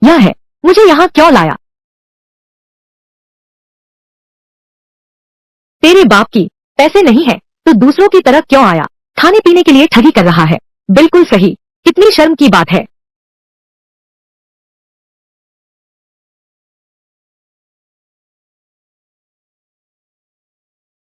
यह है, मुझे यहाँ क्यों लाया? तेरे बाप की पैसे नहीं है तो दूसरों की तरह क्यों आया? खाने पीने के लिए ठगी कर रहा है। बिल्कुल सही, कितनी शर्म की बात है।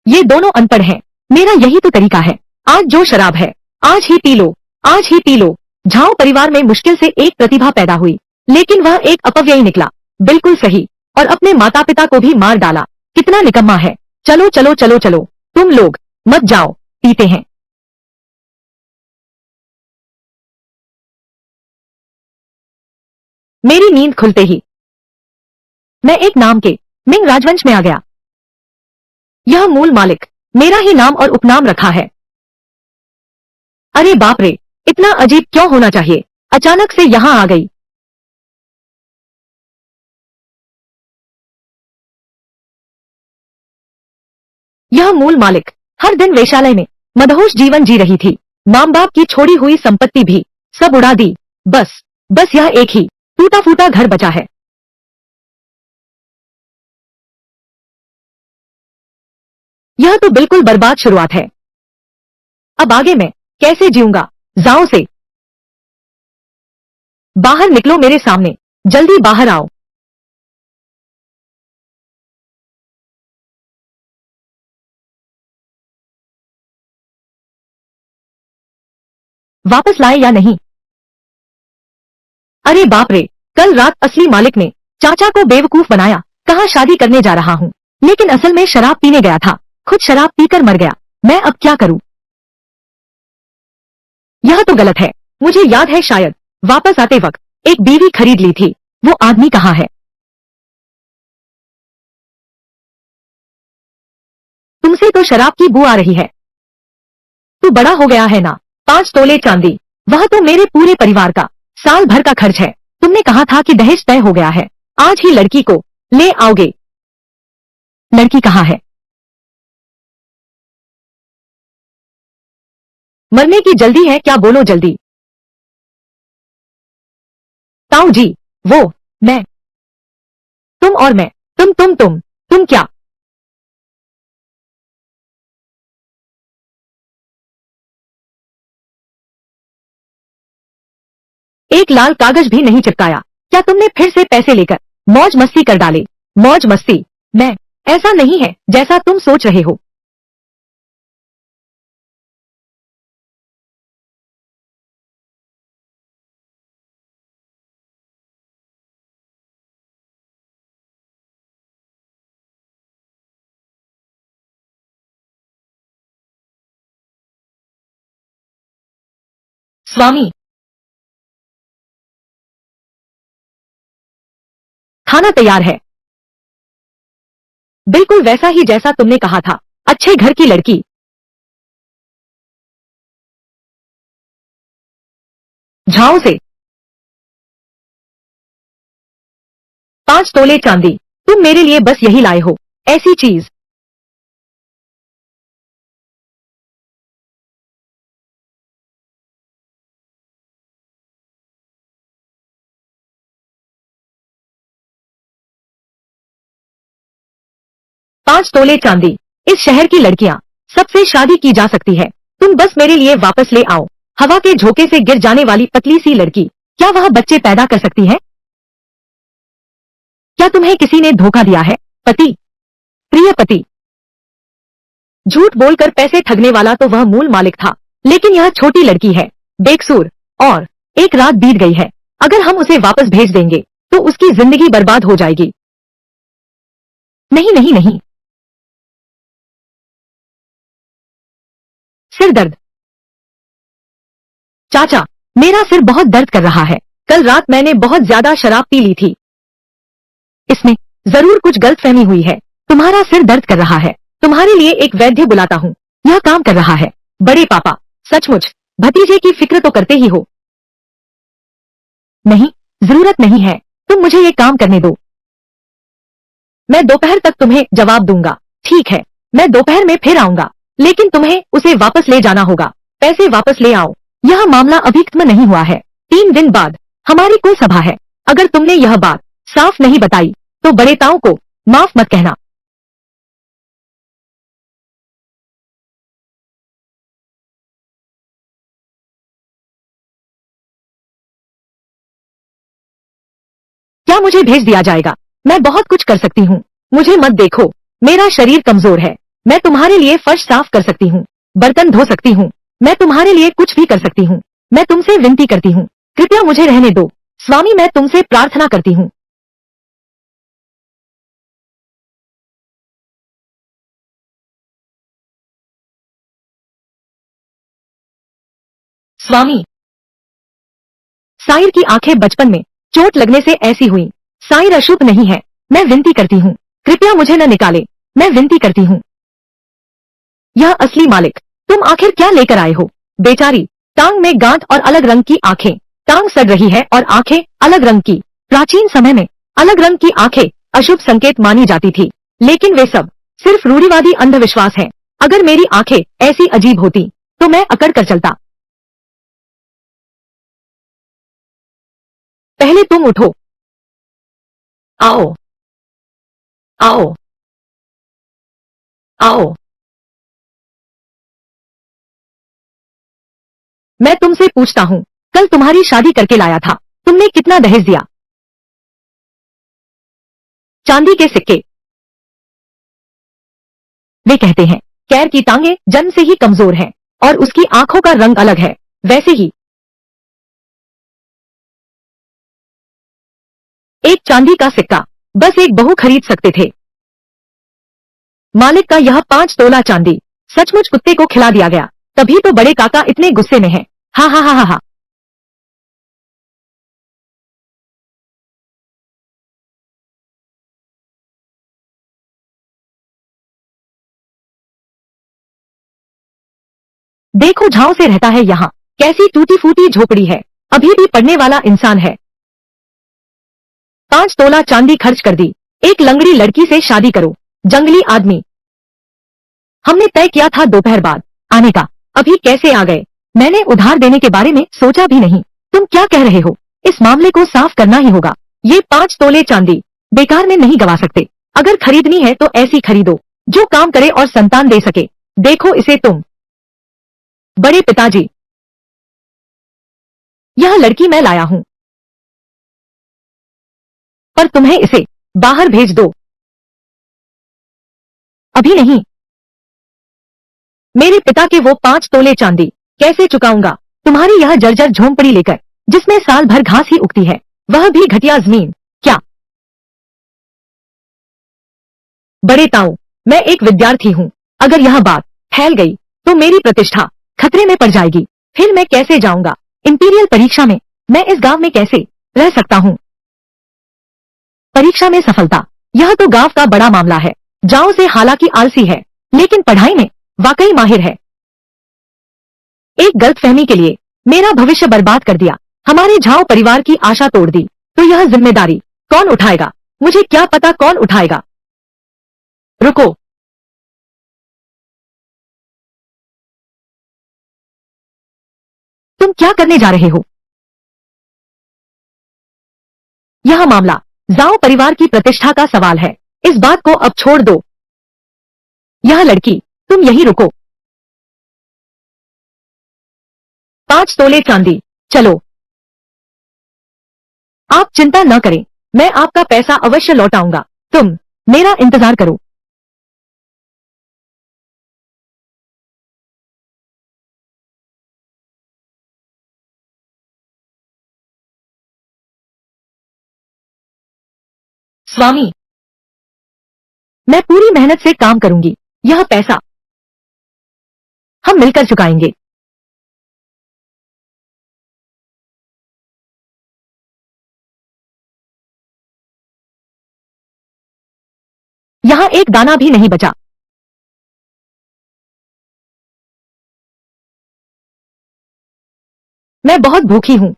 ये दोनों अनपढ़ हैं। मेरा यही तो तरीका है। आज जो शराब है आज ही पी लो, आज ही पी लो। झाओ परिवार में मुश्किल से एक प्रतिभा पैदा हुई, लेकिन वह एक अपव्ययी निकला। बिल्कुल सही, और अपने माता पिता को भी मार डाला। कितना निकम्मा है। चलो चलो चलो चलो, तुम लोग मत जाओ, पीते हैं। मेरी नींद खुलते ही मैं एक नाम के मिंग राजवंश में आ गया। यह मूल मालिक मेरा ही नाम और उपनाम रखा है। अरे बाप रे, इतना अजीब क्यों होना चाहिए? अचानक से यहाँ आ गई। यह मूल मालिक हर दिन वेश्यालय में मदहोश जीवन जी रही थी। माँ बाप की छोड़ी हुई संपत्ति भी सब उड़ा दी। बस बस यह एक ही टूटा फूटा घर बचा है। यह तो बिल्कुल बर्बाद शुरुआत है। अब आगे मैं कैसे जीऊंगा? जाओ से बाहर निकलो मेरे सामने, जल्दी बाहर आओ। वापस लाए या नहीं? अरे बाप रे, कल रात असली मालिक ने चाचा को बेवकूफ बनाया। कहाँ शादी करने जा रहा हूँ, लेकिन असल में शराब पीने गया था। खुद शराब पीकर मर गया। मैं अब क्या करूँ? यह तो गलत है। मुझे याद है शायद वापस आते वक्त एक बीवी खरीद ली थी। वो आदमी कहाँ है? तुमसे तो शराब की बू आ रही है। तू बड़ा हो गया है ना? 5 तोले चांदी, वह तो मेरे पूरे परिवार का साल भर का खर्च है। तुमने कहा था कि दहेज तय हो गया है, आज ही लड़की को ले आओगे। लड़की कहाँ है? मरने की जल्दी है क्या? बोलो जल्दी। ताऊ जी, वो मैं, तुम और मैं, तुम क्या? एक लाल कागज भी नहीं चिपकाया। क्या तुमने फिर से पैसे लेकर मौज मस्ती कर डाले? मौज मस्ती? मैं, ऐसा नहीं है जैसा तुम सोच रहे हो। स्वामी, खाना तैयार है। बिल्कुल वैसा ही जैसा तुमने कहा था। अच्छे घर की लड़की। झाओ से 5 तोले चांदी, तुम मेरे लिए बस यही लाए हो? ऐसी चीज? 5 तोले चांदी। इस शहर की लड़कियां सबसे शादी की जा सकती है। तुम बस मेरे लिए वापस ले आओ। हवा के झोंके से गिर जाने वाली पतली सी लड़की, क्या वह बच्चे पैदा कर सकती है? क्या तुम्हें किसी ने धोखा दिया है? पति, प्रिय पति। झूठ बोलकर पैसे ठगने वाला तो वह मूल मालिक था, लेकिन यह छोटी लड़की है, बेकसूर, और एक रात बीत गई है। अगर हम उसे वापस भेज देंगे तो उसकी जिंदगी बर्बाद हो जाएगी। नहीं नहीं नहीं। सिर दर्द। चाचा, मेरा सिर बहुत दर्द कर रहा है। कल रात मैंने बहुत ज्यादा शराब पी ली थी। इसमें जरूर कुछ गलतफहमी हुई है। तुम्हारा सिर दर्द कर रहा है, तुम्हारे लिए एक वैद्य बुलाता हूँ। यह काम कर रहा है। बड़े पापा, सचमुच भतीजे की फिक्र तो करते ही हो। नहीं, जरूरत नहीं है। तुम मुझे ये काम करने दो। मैं दोपहर तक तुम्हें जवाब दूंगा। ठीक है, मैं दोपहर में फिर आऊंगा, लेकिन तुम्हें उसे वापस ले जाना होगा। पैसे वापस ले आओ। यह मामला अभी खत्म नहीं हुआ है। 3 दिन बाद हमारी कुल सभा है। अगर तुमने यह बात साफ नहीं बताई तो बड़े ताऊ को माफ मत कहना। क्या मुझे भेज दिया जाएगा? मैं बहुत कुछ कर सकती हूँ। मुझे मत देखो, मेरा शरीर कमजोर है। मैं तुम्हारे लिए फर्श साफ कर सकती हूँ, बर्तन धो सकती हूँ। मैं तुम्हारे लिए कुछ भी कर सकती हूँ। मैं तुमसे विनती करती हूँ, कृपया मुझे रहने दो। स्वामी, मैं तुमसे प्रार्थना करती हूँ। स्वामी, साइर की आंखें बचपन में चोट लगने से ऐसी हुई। साइर अशुभ नहीं है। मैं विनती करती हूँ, कृपया मुझे न निकाले। मैं विनती करती हूँ। यह असली मालिक, तुम आखिर क्या लेकर आए हो? बेचारी, टांग में गांठ और अलग रंग की आंखें। टांग सड़ रही है और आंखें अलग रंग की। प्राचीन समय में अलग रंग की आंखें अशुभ संकेत मानी जाती थी, लेकिन वे सब सिर्फ रूढ़िवादी अंधविश्वास है। अगर मेरी आंखें ऐसी अजीब होती तो मैं अकड़ कर चलता। पहले तुम उठो। आओ, आओ, आओ। मैं तुमसे पूछता हूँ, कल तुम्हारी शादी करके लाया था, तुमने कितना दहेज दिया? चांदी के सिक्के। वे कहते हैं, कैर की टांगें जन्म से ही कमजोर हैं और उसकी आंखों का रंग अलग है। वैसे ही एक चांदी का सिक्का बस एक बहू खरीद सकते थे। मालिक का यह 5 तोला चांदी सचमुच कुत्ते को खिला दिया गया। तभी तो बड़े काका इतने गुस्से में हैं। हा हा हा हा हा। देखो झांव से रहता है यहाँ, कैसी टूटी फूटी झोपड़ी है, अभी भी पढ़ने वाला इंसान है। 5 तोला चांदी खर्च कर दी। एक लंगड़ी लड़की से शादी करो। जंगली आदमी। हमने तय किया था दोपहर बाद आने का, अभी कैसे आ गए? मैंने उधार देने के बारे में सोचा भी नहीं। तुम क्या कह रहे हो? इस मामले को साफ करना ही होगा। ये 5 तोले चांदी बेकार में नहीं गवा सकते। अगर खरीदनी है तो ऐसी खरीदो जो काम करे और संतान दे सके। देखो इसे तुम। बड़े पिताजी, यह लड़की मैं लाया हूँ, पर तुम्हें इसे बाहर भेज दो। अभी नहीं। मेरे पिता के वो 5 तोले चांदी कैसे चुकाऊंगा? तुम्हारी यह जर्जर झोंपड़ी लेकर, जिसमें साल भर घास ही उगती है, वह भी घटिया जमीन। क्या? बड़े ताऊ, मैं एक विद्यार्थी हूँ। अगर यह बात फैल गई तो मेरी प्रतिष्ठा खतरे में पड़ जाएगी। फिर मैं कैसे जाऊंगा इंपीरियल परीक्षा में? मैं इस गांव में कैसे रह सकता हूँ? परीक्षा में सफलता, यह तो गांव का बड़ा मामला है। जाओ से हालांकि आलसी है, लेकिन पढ़ाई में वाकई माहिर है। एक गलतफहमी के लिए मेरा भविष्य बर्बाद कर दिया, हमारे झाओ परिवार की आशा तोड़ दी, तो यह जिम्मेदारी कौन उठाएगा? मुझे क्या पता कौन उठाएगा। रुको, तुम क्या करने जा रहे हो? यह मामला जाओ परिवार की प्रतिष्ठा का सवाल है। इस बात को अब छोड़ दो। यह लड़की, तुम यहीं रुको। 5 तोले चांदी, चलो। आप चिंता न करें, मैं आपका पैसा अवश्य लौटाऊंगा। तुम मेरा इंतजार करो। स्वामी, मैं पूरी मेहनत से काम करूंगी। यह पैसा हम मिलकर चुकाएंगे। यहाँ एक दाना भी नहीं बचा। मैं बहुत भूखी हूँ।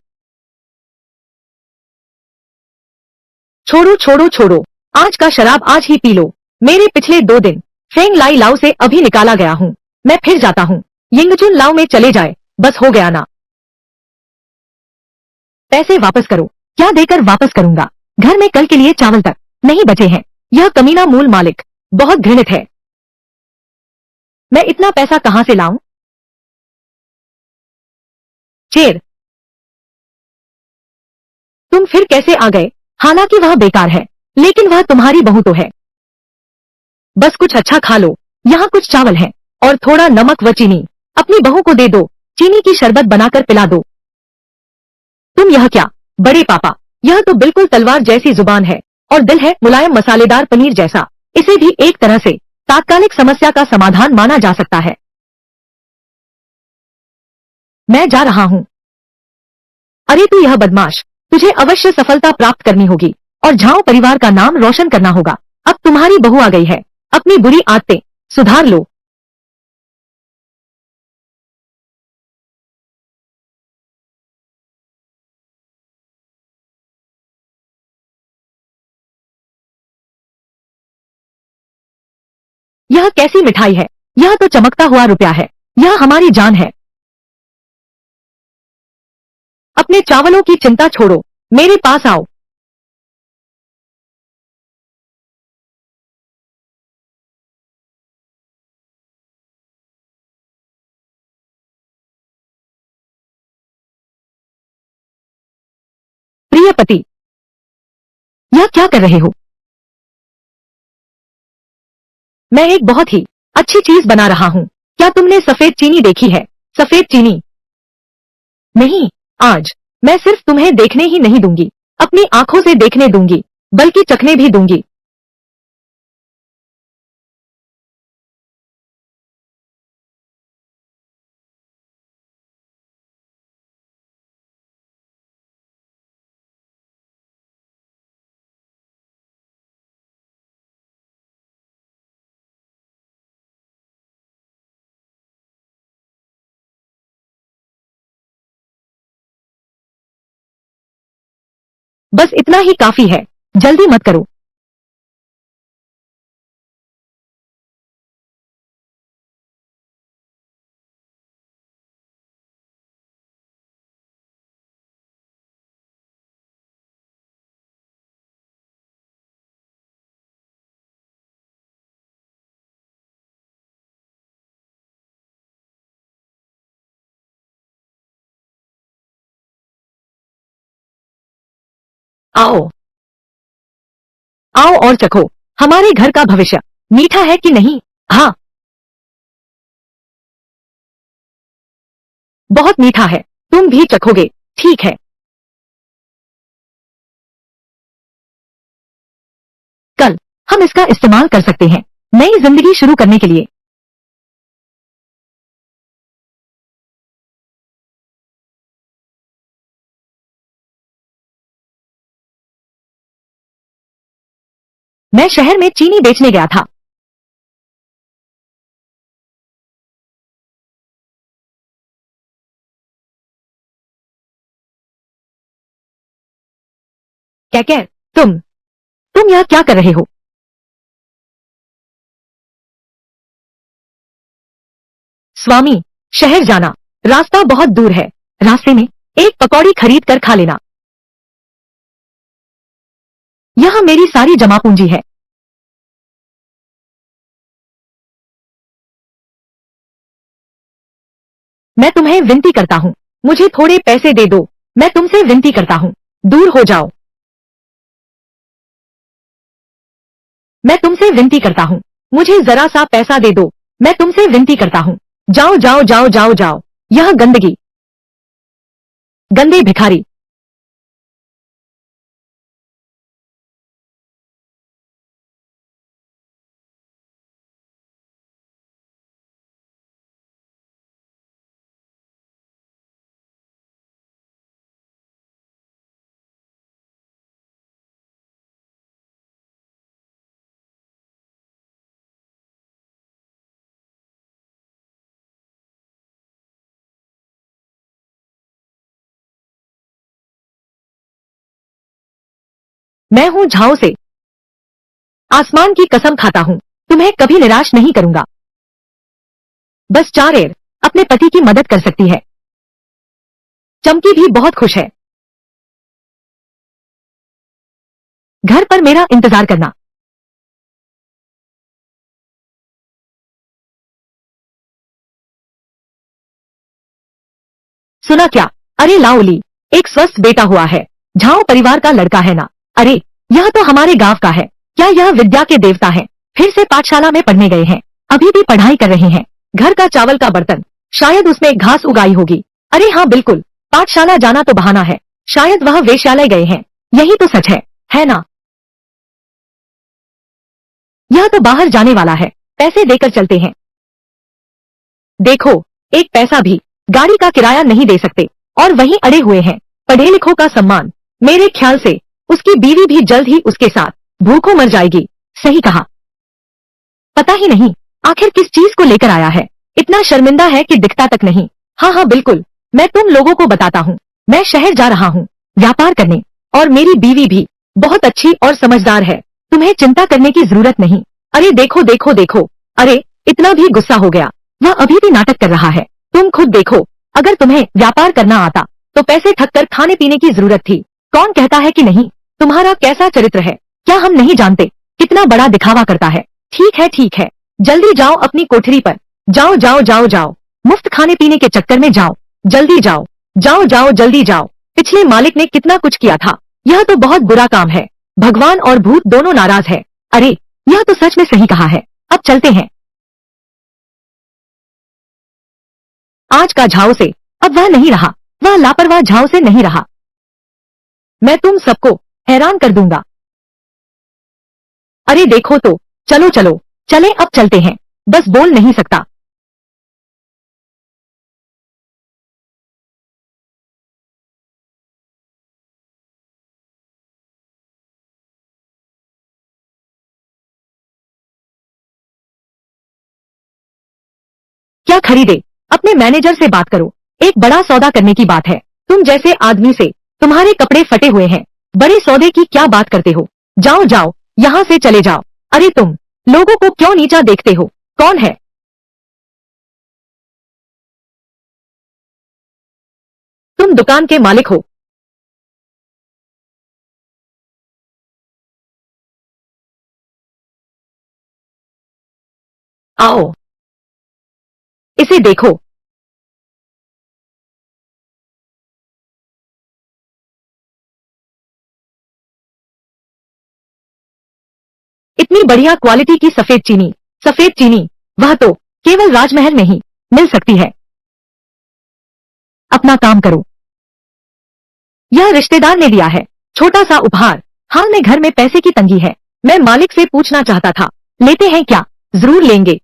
छोड़ो छोड़ो छोड़ो, आज का शराब आज ही पी लो। मेरे पिछले 2 दिन फेंग लाई लाओ से अभी निकाला गया हूँ। मैं फिर जाता हूँ। यिंगचुन लाओ में चले जाए, बस हो गया ना। पैसे वापस करो। क्या देकर वापस करूंगा? घर में कल के लिए चावल तक नहीं बचे हैं। यह कमीना मूल मालिक बहुत घृणित है। मैं इतना पैसा कहां से लाऊं? शेर, तुम फिर कैसे आ गए? हालांकि वह बेकार है, लेकिन वह तुम्हारी बहू तो है। बस कुछ अच्छा खा लो। यहाँ कुछ चावल है और थोड़ा नमक व चीनी। अपनी बहू को दे दो, चीनी की शरबत बनाकर पिला दो। तुम यह क्या? बड़े पापा, यह तो बिल्कुल तलवार जैसी जुबान है और दिल है मुलायम मसालेदार पनीर जैसा। इसे भी एक तरह से तात्कालिक समस्या का समाधान माना जा सकता है। मैं जा रहा हूँ। अरे तू यह बदमाश, तुझे अवश्य सफलता प्राप्त करनी होगी और झाओ परिवार का नाम रोशन करना होगा। अब तुम्हारी बहू आ गई है, अपनी बुरी आदतें सुधार लो। यह कैसी मिठाई है? यह तो चमकता हुआ रुपया है। यह हमारी जान है। अपने चावलों की चिंता छोड़ो, मेरे पास आओ। प्रिय पति, यह क्या कर रहे हो? मैं एक बहुत ही अच्छी चीज बना रहा हूँ। क्या तुमने सफेद चीनी देखी है? सफेद चीनी नहीं, आज मैं सिर्फ तुम्हें देखने ही नहीं दूंगी, अपनी आंखों से देखने दूंगी, बल्कि चखने भी दूंगी। बस इतना ही काफी है, जल्दी मत करो। आओ, आओ और चखो हमारे घर का भविष्य मीठा है कि नहीं। हाँ, बहुत मीठा है। तुम भी चखोगे, ठीक है। कल हम इसका इस्तेमाल कर सकते हैं नई जिंदगी शुरू करने के लिए। मैं शहर में चीनी बेचने गया था। क्या तुम यह क्या कर रहे हो? स्वामी, शहर जाना रास्ता बहुत दूर है। रास्ते में एक पकौड़ी खरीद कर खा लेना। यह मेरी सारी जमा पूंजी है। मैं तुम्हें विनती करता हूँ, मुझे थोड़े पैसे दे दो। मैं तुमसे विनती करता हूँ, दूर हो जाओ। मैं तुमसे विनती करता हूँ, मुझे जरा सा पैसा दे दो। मैं तुमसे विनती करता हूँ, जाओ जाओ जाओ जाओ जाओ। यह गंदगी, गंदे भिखारी। मैं हूँ झाओ से, आसमान की कसम खाता हूँ, तुम्हें कभी निराश नहीं करूंगा। बस चारेर अपने पति की मदद कर सकती है। चमकी भी बहुत खुश है। घर पर मेरा इंतजार करना। सुना क्या? अरे लाओली, एक स्वस्थ बेटा हुआ है। झाओ परिवार का लड़का है ना? अरे यह तो हमारे गांव का है। क्या यह विद्या के देवता है? फिर से पाठशाला में पढ़ने गए हैं। अभी भी पढ़ाई कर रहे हैं। घर का चावल का बर्तन, शायद उसमें घास उगाई होगी। अरे हाँ बिल्कुल, पाठशाला जाना तो बहाना है। शायद वह वेश्यालय गए हैं। यही तो सच है ना? यह तो बाहर जाने वाला है। पैसे देकर चलते हैं। देखो, एक पैसा भी गाड़ी का किराया नहीं दे सकते और वहीं अड़े हुए हैं। पढ़े लिखों का सम्मान। मेरे ख्याल से उसकी बीवी भी जल्द ही उसके साथ भूखों मर जाएगी। सही कहा। पता ही नहीं आखिर किस चीज को लेकर आया है। इतना शर्मिंदा है कि दिखता तक नहीं। हाँ हाँ बिल्कुल, मैं तुम लोगों को बताता हूँ। मैं शहर जा रहा हूँ व्यापार करने, और मेरी बीवी भी बहुत अच्छी और समझदार है। तुम्हें चिंता करने की जरूरत नहीं। अरे देखो देखो देखो, अरे इतना भी गुस्सा हो गया। वह अभी भी नाटक कर रहा है। तुम खुद देखो, अगर तुम्हें व्यापार करना आता तो पैसे ठग कर खाने पीने की जरूरत थी। कौन कहता है कि नहीं? तुम्हारा कैसा चरित्र है, क्या हम नहीं जानते? कितना बड़ा दिखावा करता है। ठीक है, जल्दी जाओ अपनी कोठरी पर। जाओ जाओ जाओ जाओ, मुफ्त खाने पीने के चक्कर में जाओ। जल्दी जाओ जाओ जाओ जल्दी जाओ। पिछले मालिक ने कितना कुछ किया था। यह तो बहुत बुरा काम है। भगवान और भूत दोनों नाराज है। अरे यह तो सच में सही कहा है। अब चलते हैं। आज का झाओ से अब वह नहीं रहा। वह लापरवाह झाओ से नहीं रहा। मैं तुम सबको हैरान कर दूंगा। अरे देखो तो, चलो चलो, चले अब चलते हैं। बस बोल नहीं सकता। क्या खरीदे? अपने मैनेजर से बात करो। एक बड़ा सौदा करने की बात है। तुम जैसे आदमी से तुम्हारे कपड़े फटे हुए हैं। बड़े सौदे की क्या बात करते हो? जाओ जाओ, यहाँ से चले जाओ। अरे तुम लोगों को क्यों नीचा देखते हो? कौन है? तुम दुकान के मालिक हो? आओ, इसे देखो। इतनी बढ़िया क्वालिटी की सफेद चीनी। सफेद चीनी, वह तो केवल राजमहल में ही मिल सकती है। अपना काम करो। यह रिश्तेदार ने दिया है, छोटा सा उपहार। हाल में घर में पैसे की तंगी है। मैं मालिक से पूछना चाहता था, लेते हैं क्या? जरूर लेंगे।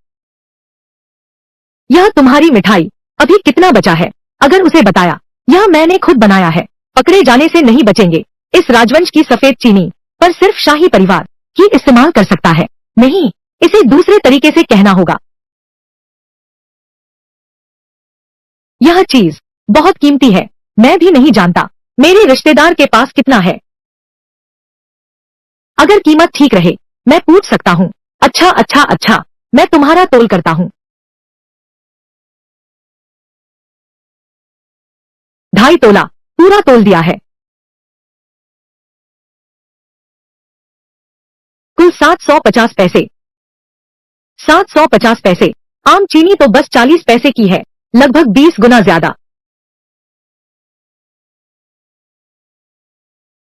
यह तुम्हारी मिठाई, अभी कितना बचा है? अगर उसे बताया यह मैंने खुद बनाया है, पकड़े जाने से नहीं बचेंगे। इस राजवंश की सफेद चीनी पर सिर्फ शाही परिवार ही इस्तेमाल कर सकता है। नहीं, इसे दूसरे तरीके से कहना होगा। यह चीज बहुत कीमती है। मैं भी नहीं जानता मेरे रिश्तेदार के पास कितना है। अगर कीमत ठीक रहे मैं पूछ सकता हूँ। अच्छा अच्छा अच्छा, मैं तुम्हारा तोल करता हूँ। 2.5 तोला पूरा तोल दिया है। कुल 750 पैसे। 750 पैसे। आम चीनी तो बस 40 पैसे की है, लगभग 20 गुना ज्यादा।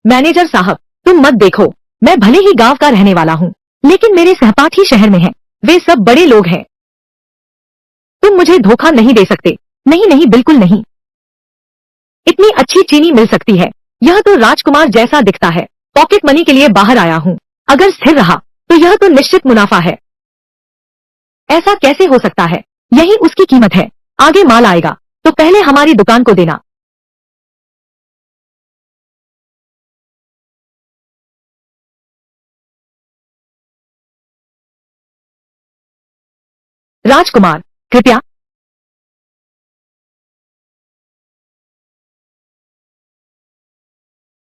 मैनेजर साहब, तुम मत देखो, मैं भले ही गांव का रहने वाला हूँ, लेकिन मेरे सहपाठी शहर में हैं। वे सब बड़े लोग हैं। तुम मुझे धोखा नहीं दे सकते। नहीं नहीं बिल्कुल नहीं। इतनी अच्छी चीनी मिल सकती है। यह तो राजकुमार जैसा दिखता है। पॉकेट मनी के लिए बाहर आया हूँ। अगर स्थिर रहा तो यह तो निश्चित मुनाफा है। ऐसा कैसे हो सकता है? यही उसकी कीमत है। आगे माल आएगा तो पहले हमारी दुकान को देना। राजकुमार, कृपया।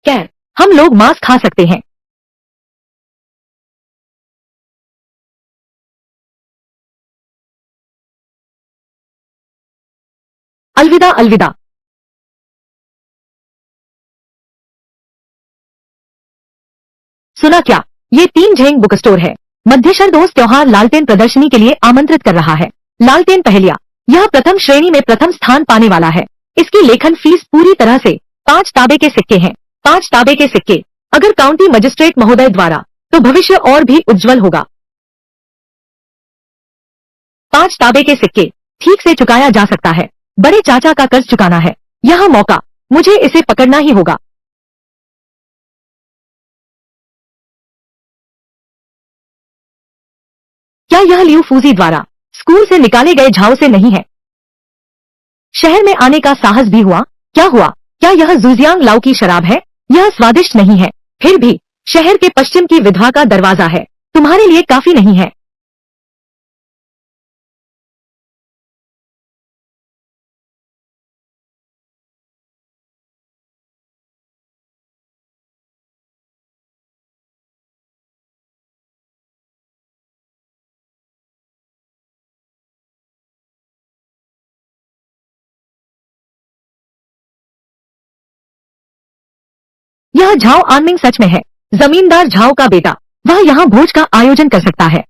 खैर, हम लोग मांस खा सकते हैं। अलविदा अलविदा। सुना क्या? ये 3 झेंग बुक स्टोर है। मध्यशर दोस्त त्योहार लालटेन प्रदर्शनी के लिए आमंत्रित कर रहा है। लालटेन पहेलियां, यह प्रथम श्रेणी में प्रथम स्थान पाने वाला है। इसकी लेखन फीस पूरी तरह से 5 तांबे के सिक्के हैं। 5 तांबे के सिक्के अगर काउंटी मजिस्ट्रेट महोदय द्वारा, तो भविष्य और भी उज्जवल होगा। 5 तांबे के सिक्के ठीक से चुकाया जा सकता है। बड़े चाचा का कर्ज चुकाना है। यह मौका, मुझे इसे पकड़ना ही होगा। क्या यह लियू फूजी द्वारा स्कूल से निकाले गए झाओ से नहीं है? शहर में आने का साहस भी हुआ? क्या हुआ? क्या यह जूजियांग लाओ की शराब है? यह स्वादिष्ट नहीं है, फिर भी शहर के पश्चिम की विधवा का दरवाजा है। तुम्हारे लिए काफी नहीं है। यह झाओ आनमिंग सच में है, जमींदार झाओ का बेटा। वह यहाँ भोज का आयोजन कर सकता है।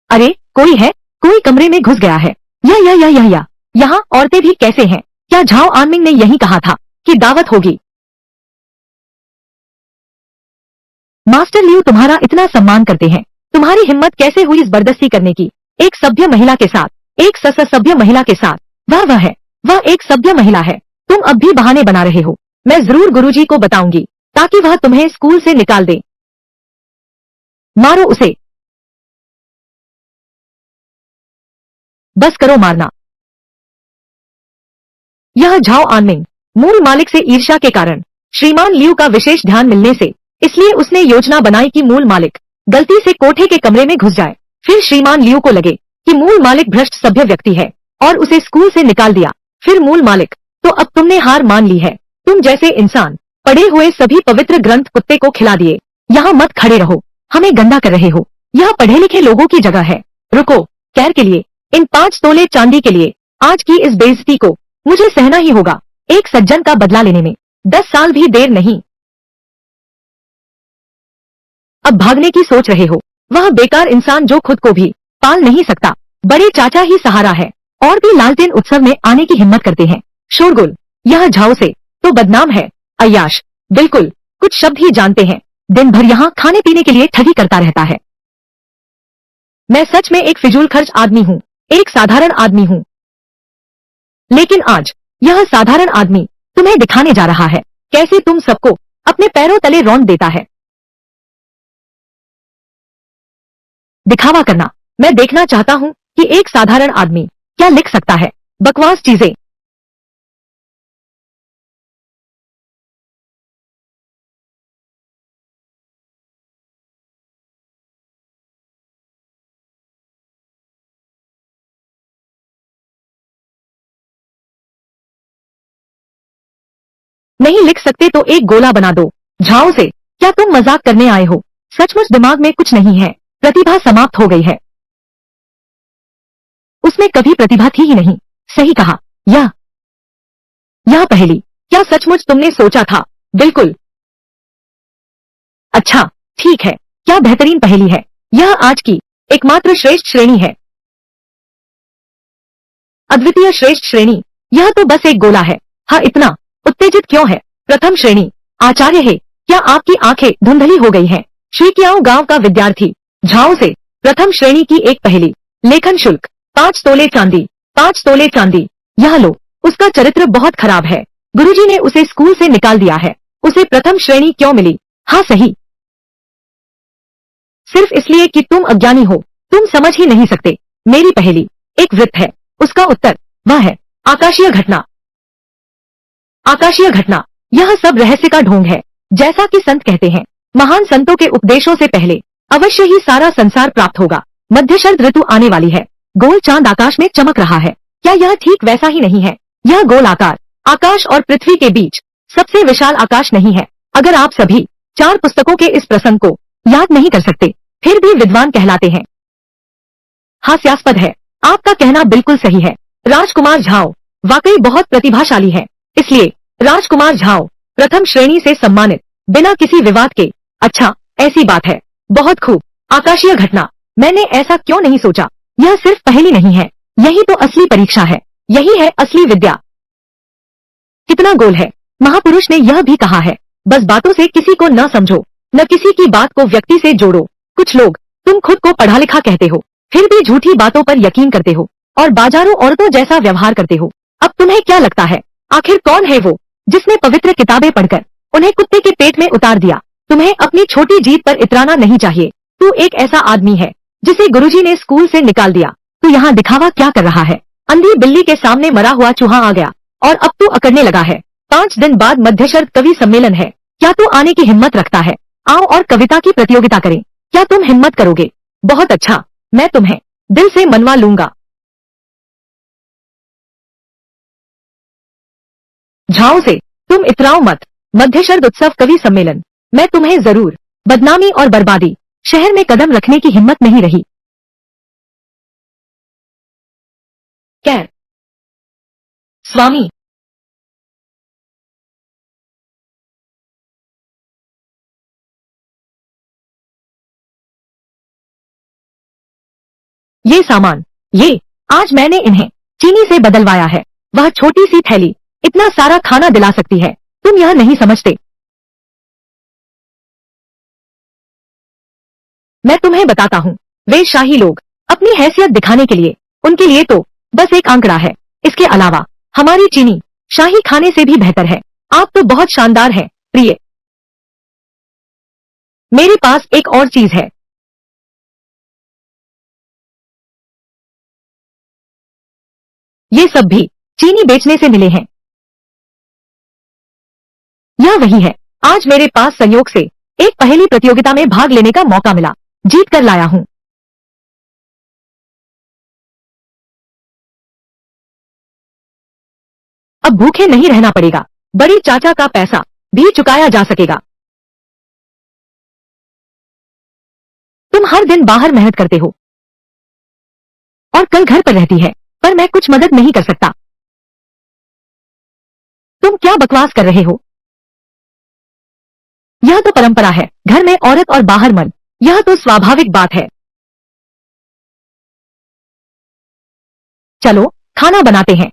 अरे कोई है, कोई कमरे में घुस गया है। या यहाँ औरतें भी कैसे हैं? क्या झाओ आनमिंग ने यही कहा था कि दावत होगी? मास्टर लियू तुम्हारा इतना सम्मान करते हैं। तुम्हारी हिम्मत कैसे हुई जबरदस्ती करने की? एक सभ्य महिला के साथ, एक सभ्य महिला के साथ। वह है, वह एक सभ्य महिला है। तुम अब भी बहाने बना रहे हो। मैं जरूर गुरुजी को बताऊंगी, ताकि वह तुम्हें स्कूल से निकाल दे। मारो उसे। बस करो मारना। यह झाओ आनमिंग, मूल मालिक से ईर्ष्या के कारण श्रीमान लियू का विशेष ध्यान मिलने से, इसलिए उसने योजना बनाई कि मूल मालिक गलती से कोठे के कमरे में घुस जाए। फिर श्रीमान लियू को लगे कि मूल मालिक भ्रष्ट सभ्य व्यक्ति है, और उसे स्कूल से निकाल दिया। फिर मूल मालिक, तो अब तुमने हार मान ली है। तुम जैसे इंसान पढ़े हुए सभी पवित्र ग्रंथ कुत्ते को खिला दिए। यहाँ मत खड़े रहो, हमें गंदा कर रहे हो। यह पढ़े लिखे लोगों की जगह है। रुको, कैर के लिए, इन 5 तोले चांदी के लिए आज की इस बेइज्जती को मुझे सहना ही होगा। एक सज्जन का बदला लेने में 10 साल भी देर नहीं। अब भागने की सोच रहे हो? वह बेकार इंसान जो खुद को भी पाल नहीं सकता। बड़े चाचा ही सहारा है, और भी लालटेन उत्सव में आने की हिम्मत करते हैं। शोरगुल, यह झाओ से तो बदनाम है। अय्याश, बिल्कुल, कुछ शब्द ही जानते हैं। दिन भर यहाँ खाने पीने के लिए ठगी करता रहता है। मैं सच में एक फिजूल खर्च आदमी हूँ, एक साधारण आदमी हूँ। लेकिन आज यह साधारण आदमी तुम्हें दिखाने जा रहा है कैसे तुम सबको अपने पैरों तले रौंद देता है। दिखावा करना। मैं देखना चाहता हूँ कि एक साधारण आदमी क्या लिख सकता है। बकवास चीजें। नहीं लिख सकते तो एक गोला बना दो। झाओ से, क्या तुम मजाक करने आए हो? सचमुच दिमाग में कुछ नहीं है। प्रतिभा समाप्त हो गई है। उसमें कभी प्रतिभा थी ही नहीं। सही कहा। यह पहेली, क्या सचमुच तुमने सोचा था? बिल्कुल। अच्छा, ठीक है। क्या बेहतरीन पहेली है। यह आज की एकमात्र श्रेष्ठ श्रेणी है। अद्वितीय श्रेष्ठ श्रेणी। यह तो बस एक गोला है। हाँ, इतना उत्तेजित क्यों है? प्रथम श्रेणी। आचार्य है, क्या आपकी आंखें धुंधली हो गई हैं? श्रीकियाओ गांव का विद्यार्थी झाओ से प्रथम श्रेणी की एक पहेली। लेखन शुल्क 5 तोले चांदी। 5 तोले चांदी। यह लो। उसका चरित्र बहुत खराब है। गुरुजी ने उसे स्कूल से निकाल दिया है। उसे प्रथम श्रेणी क्यों मिली? हाँ सही, सिर्फ इसलिए कि तुम अज्ञानी हो। तुम समझ ही नहीं सकते। मेरी पहेली एक वृत्त है, उसका उत्तर वह है आकाशीय घटना। आकाशीय घटना, यह सब रहस्य का ढोंग है। जैसा कि संत कहते हैं, महान संतों के उपदेशों से पहले अवश्य ही सारा संसार प्राप्त होगा। मध्य शरद ऋतु आने वाली है। गोल चांद आकाश में चमक रहा है। क्या यह ठीक वैसा ही नहीं है? यह गोल आकार आकाश और पृथ्वी के बीच सबसे विशाल आकाश नहीं है। अगर आप सभी 4 पुस्तकों के इस प्रसंग को याद नहीं कर सकते, फिर भी विद्वान कहलाते हैं। हास्यास्पद है। आपका कहना बिल्कुल सही है। राजकुमार झाओ, वाकई बहुत प्रतिभाशाली है, इसलिए राजकुमार झाओ प्रथम श्रेणी से सम्मानित बिना किसी विवाद के। अच्छा, ऐसी बात है, बहुत खूब। आकाशीय घटना, मैंने ऐसा क्यों नहीं सोचा। यह सिर्फ पहेली नहीं है, यही तो असली परीक्षा है, यही है असली विद्या। कितना गोल है। महापुरुष ने यह भी कहा है, बस बातों से किसी को न समझो, न किसी की बात को व्यक्ति से जोड़ो। कुछ लोग, तुम खुद को पढ़ा लिखा कहते हो, फिर भी झूठी बातों पर यकीन करते हो और बाजारों औरतों जैसा व्यवहार करते हो। अब तुम्हें क्या लगता है, आखिर कौन है वो जिसने पवित्र किताबें पढ़कर उन्हें कुत्ते के पेट में उतार दिया। तुम्हें अपनी छोटी जीत पर इतराना नहीं चाहिए। तू एक ऐसा आदमी है जिसे गुरुजी ने स्कूल से निकाल दिया। तू यहाँ दिखावा क्या कर रहा है। अंधी बिल्ली के सामने मरा हुआ चूहा आ गया और अब तू अकड़ने लगा है। 5 दिन बाद मध्यशर्त कवि सम्मेलन है, क्या तू आने की हिम्मत रखता है। आओ और कविता की प्रतियोगिता करें, क्या तुम हिम्मत करोगे। बहुत अच्छा, मैं तुम्हें दिल से मनवा लूंगा। झाओ से, तुम इतराओ मत। मध्यशर्त उत्सव कवि सम्मेलन, मैं तुम्हें जरूर। बदनामी और बर्बादी, शहर में कदम रखने की हिम्मत नहीं रही। कैर, स्वामी, ये सामान, ये आज मैंने इन्हें चीनी से बदलवाया है। वह छोटी सी थैली इतना सारा खाना दिला सकती है, तुम यह नहीं समझते। मैं तुम्हें बताता हूँ, वे शाही लोग अपनी हैसियत दिखाने के लिए, उनके लिए तो बस एक आंकड़ा है। इसके अलावा हमारी चीनी शाही खाने से भी बेहतर है। आप तो बहुत शानदार हैं, प्रिय। मेरे पास एक और चीज है। ये सब भी चीनी बेचने से मिले हैं। यह वही है, आज मेरे पास संयोग से एक पहेली प्रतियोगिता में भाग लेने का मौका मिला, जीत कर लाया हूँ। अब भूखे नहीं रहना पड़ेगा, बड़ी चाचा का पैसा भी चुकाया जा सकेगा। तुम हर दिन बाहर मेहनत करते हो और कल घर पर रहती है, पर मैं कुछ मदद नहीं कर सकता। तुम क्या बकवास कर रहे हो। यह तो परंपरा है, घर में औरत और बाहर मर्द, यह तो स्वाभाविक बात है। चलो खाना बनाते हैं।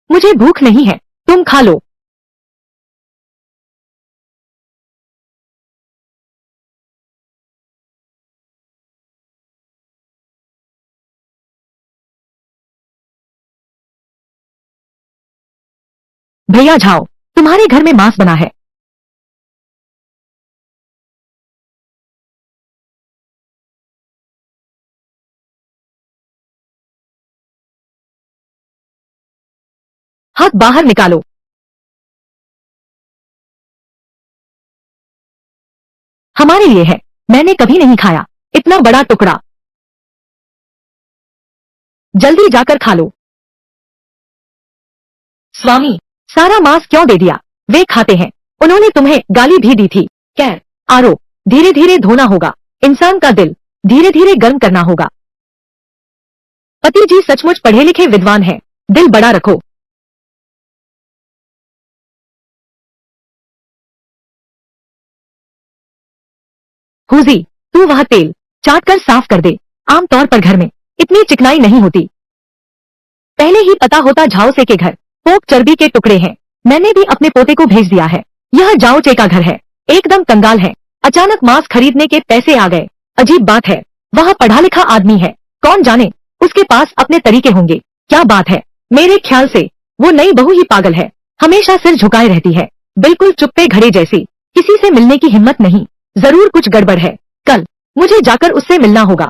मुझे भूख नहीं है, तुम खा लो। भैया झाओ, तुम्हारे घर में मांस बना है। हाथ बाहर निकालो। हमारे लिए है, मैंने कभी नहीं खाया इतना बड़ा टुकड़ा। जल्दी जाकर खा लो। स्वामी, सारा मांस क्यों दे दिया। वे खाते हैं, उन्होंने तुम्हें गाली भी दी थी। कैर, आरो, धीरे धीरे धोना होगा, इंसान का दिल धीरे धीरे गर्म करना होगा। पति जी सचमुच पढ़े लिखे विद्वान हैं, दिल बड़ा रखो। हुजी, तू वह तेल चाट कर साफ कर दे। आमतौर पर घर में इतनी चिकनाई नहीं होती। पहले ही पता होता झाओ से के घर पोक चर्बी के टुकड़े हैं। मैंने भी अपने पोते को भेज दिया है। यह जाओ चे का घर है, एकदम कंगाल है। अचानक मांस खरीदने के पैसे आ गए। अजीब बात है, वह पढ़ा लिखा आदमी है, कौन जाने उसके पास अपने तरीके होंगे। क्या बात है, मेरे ख्याल से वो नई बहू ही पागल है, हमेशा सिर झुकाए रहती है, बिल्कुल चुप्पे घड़े जैसी, किसी से मिलने की हिम्मत नहीं। जरूर कुछ गड़बड़ है, कल मुझे जाकर उससे मिलना होगा।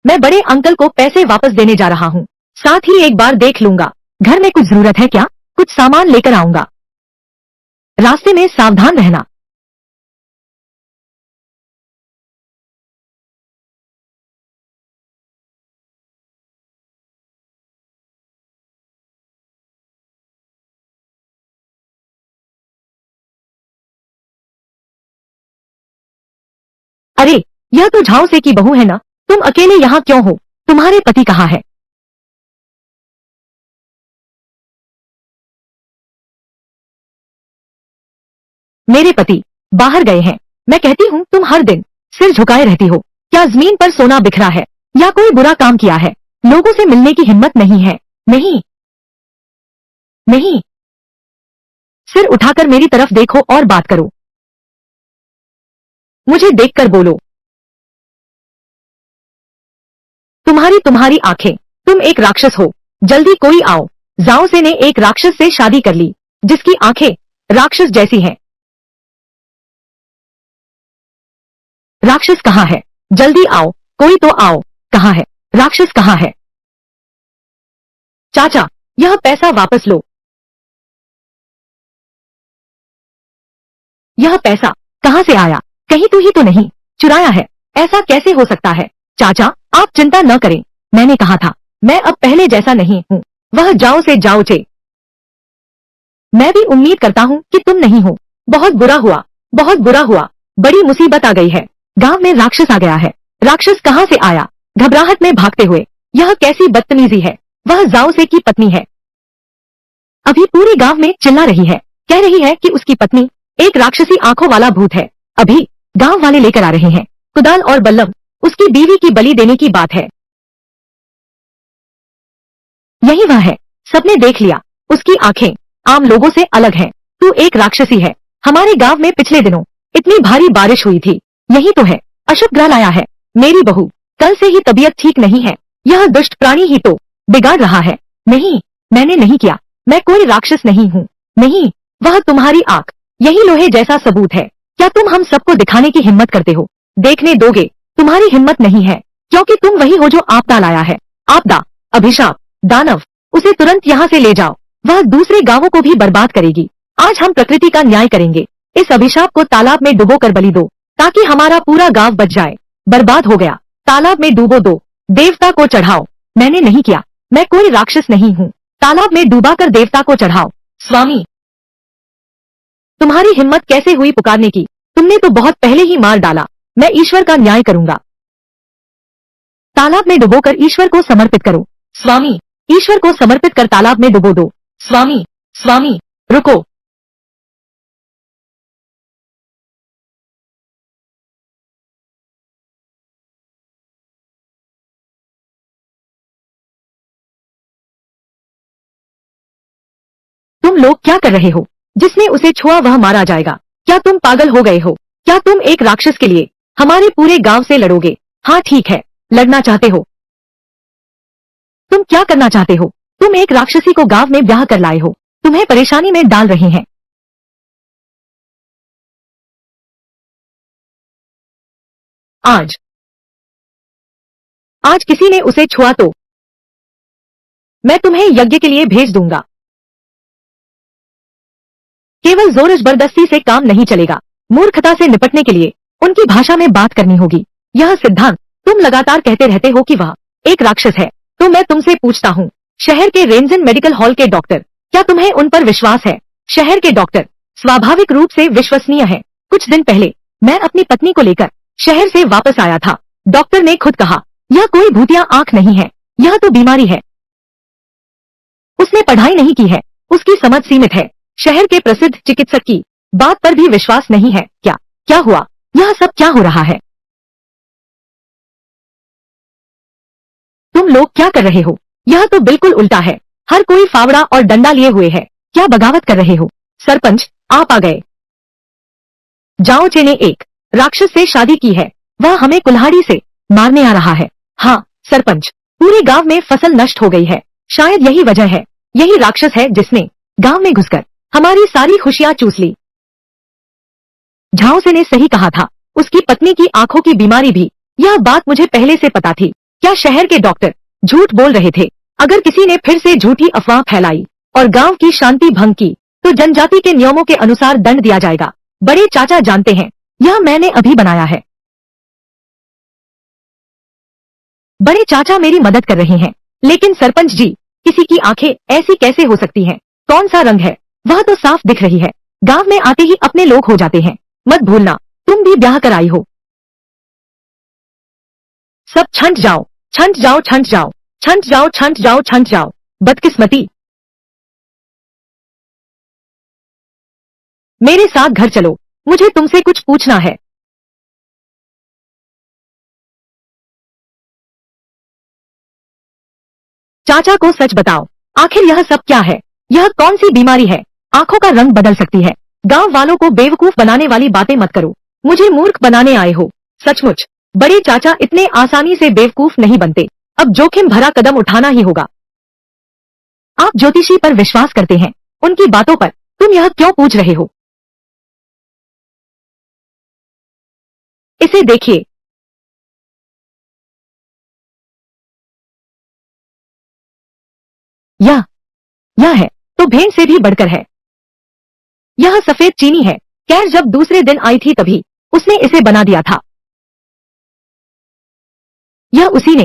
मैं बड़े अंकल को पैसे वापस देने जा रहा हूँ। साथ ही एक बार देख लूंगा घर में कुछ जरूरत है क्या, कुछ सामान लेकर आऊंगा। रास्ते में सावधान रहना। अरे, यह तो झाओ से की बहू है ना, तुम अकेले यहाँ क्यों हो? तुम्हारे पति कहाँ है? मेरे पति बाहर गए हैं। मैं कहती हूँ तुम हर दिन सिर झुकाए रहती हो। क्या जमीन पर सोना बिखरा है या कोई बुरा काम किया है? लोगों से मिलने की हिम्मत नहीं है? नहीं नहीं, सिर उठाकर मेरी तरफ देखो और बात करो। मुझे देखकर बोलो। तुम्हारी तुम्हारी आंखें, तुम एक राक्षस हो। जल्दी कोई आओ। जाओ से ने एक राक्षस से शादी कर ली जिसकी आंखें राक्षस जैसी हैं। राक्षस कहाँ है? जल्दी आओ, कोई तो आओ। कहाँ है राक्षस, कहाँ है? चाचा, यह पैसा वापस लो। यह पैसा कहाँ से आया? कहीं तू ही तो नहीं चुराया है? ऐसा कैसे हो सकता है? चाचा, आप चिंता न करें, मैंने कहा था मैं अब पहले जैसा नहीं हूँ। वह जाओ से जाओ चे। मैं भी उम्मीद करता हूँ कि तुम नहीं हो। बहुत बुरा हुआ, बहुत बुरा हुआ। बड़ी मुसीबत आ गई है। गांव में राक्षस आ गया है। राक्षस कहाँ से आया? घबराहट में भागते हुए, यह कैसी बदतमीजी है? वह जाओ से की पत्नी है। अभी पूरे गांव में चिल्ला रही है, कह रही है कि उसकी पत्नी एक राक्षसी आंखों वाला भूत है। अभी गांव वाले लेकर आ रहे हैं कुदाल और बल्लम। उसकी बीवी की बलि देने की बात है। यही वह है, सबने देख लिया। उसकी आंखें आम लोगों से अलग हैं। तू एक राक्षसी है। हमारे गांव में पिछले दिनों इतनी भारी बारिश हुई थी। यही तो है, अशुभ ग्रह लाया है। मेरी बहू कल से ही तबीयत ठीक नहीं है। यह दुष्ट प्राणी ही तो बिगाड़ रहा है। नहीं, मैंने नहीं किया। मैं कोई राक्षस नहीं हूँ। नहीं, वह तुम्हारी आंख, यही लोहे जैसा सबूत है। क्या तुम हम सबको दिखाने की हिम्मत करते हो? देखने दोगे? तुम्हारी हिम्मत नहीं है, क्योंकि तुम वही हो जो आपदा लाया है। आपदा, अभिशाप, दानव। उसे तुरंत यहाँ से ले जाओ। वह दूसरे गांवों को भी बर्बाद करेगी। आज हम प्रकृति का न्याय करेंगे। इस अभिशाप को तालाब में डुबो कर बलि दो, ताकि हमारा पूरा गांव बच जाए। बर्बाद हो गया, तालाब में डूबो दो। देवता को चढ़ाओ। मैंने नहीं किया, मैं कोई राक्षस नहीं हूँ। तालाब में डूबा कर देवता को चढ़ाओ। स्वामी, तुम्हारी हिम्मत कैसे हुई पुकारने की? तुमने तो बहुत पहले ही मार डाला। मैं ईश्वर का न्याय करूंगा। तालाब में डुबोकर ईश्वर को समर्पित करो। स्वामी, ईश्वर को समर्पित कर तालाब में डुबो दो। स्वामी, स्वामी, रुको। तुम लोग क्या कर रहे हो? जिसने उसे छुआ वह मारा जाएगा। क्या तुम पागल हो गए हो? क्या तुम एक राक्षस के लिए हमारे पूरे गांव से लड़ोगे? हाँ ठीक है, लड़ना चाहते हो। तुम क्या करना चाहते हो? तुम एक राक्षसी को गांव में ब्याह कर लाए हो। तुम्हें परेशानी में डाल रहे हैं। आज आज किसी ने उसे छुआ तो मैं तुम्हें यज्ञ के लिए भेज दूंगा। केवल जोर जबरदस्ती से काम नहीं चलेगा। मूर्खता से निपटने के लिए उनकी भाषा में बात करनी होगी। यह सिद्धांत, तुम लगातार कहते रहते हो कि वह एक राक्षस है, तो मैं तुमसे पूछता हूँ, शहर के रेंजन मेडिकल हॉल के डॉक्टर, क्या तुम्हें उन पर विश्वास है? शहर के डॉक्टर स्वाभाविक रूप से विश्वसनीय है। कुछ दिन पहले मैं अपनी पत्नी को लेकर शहर से वापस आया था। डॉक्टर ने खुद कहा, यह कोई भूतिया आंख नहीं है, यह तो बीमारी है। उसने पढ़ाई नहीं की है, उसकी समझ सीमित है। शहर के प्रसिद्ध चिकित्सक की बात पर भी विश्वास नहीं है। क्या क्या हुआ? यह सब क्या हो रहा है? तुम लोग क्या कर रहे हो? यह तो बिल्कुल उल्टा है। हर कोई फावड़ा और डंडा लिए हुए है। क्या बगावत कर रहे हो? सरपंच, आप आ गए। जाओ चे ने एक राक्षस से शादी की है। वह हमें कुल्हाड़ी से मारने आ रहा है। हाँ सरपंच, पूरे गांव में फसल नष्ट हो गई है। शायद यही वजह है। यही राक्षस है जिसने गांव में घुसकर हमारी सारी खुशियां चूस ली। झाओसे ने सही कहा था, उसकी पत्नी की आंखों की बीमारी भी। यह बात मुझे पहले से पता थी। क्या शहर के डॉक्टर झूठ बोल रहे थे? अगर किसी ने फिर से झूठी अफवाह फैलाई और गांव की शांति भंग की तो जनजाति के नियमों के अनुसार दंड दिया जाएगा। बड़े चाचा जानते हैं, यह मैंने अभी बनाया है। बड़े चाचा मेरी मदद कर रहे हैं। लेकिन सरपंच जी, किसी की आंखें ऐसी कैसे हो सकती हैं? कौन सा रंग है? वह तो साफ दिख रही है। गांव में आते ही अपने लोग हो जाते हैं। मत भूलना, तुम भी ब्याह कर आई हो। सब छंट जाओ, छंट जाओ, छंट जाओ, छंट जाओ, छंट जाओ, छंट जाओ। बदकिस्मती। मेरे साथ घर चलो, मुझे तुमसे कुछ पूछना है। चाचा को सच बताओ, आखिर यह सब क्या है? यह कौन सी बीमारी है? आंखों का रंग बदल सकती है। गांव वालों को बेवकूफ बनाने वाली बातें मत करो। मुझे मूर्ख बनाने आए हो। सचमुच बड़े चाचा इतने आसानी से बेवकूफ नहीं बनते। अब जोखिम भरा कदम उठाना ही होगा। आप ज्योतिषी पर विश्वास करते हैं, उनकी बातों पर तुम यह क्यों पूछ रहे हो? इसे देखिए। यह है तो भेड़ से भी बढ़कर है। यह सफेद चीनी है। कैर जब दूसरे दिन आई थी तभी उसने इसे बना दिया था। यह उसी ने।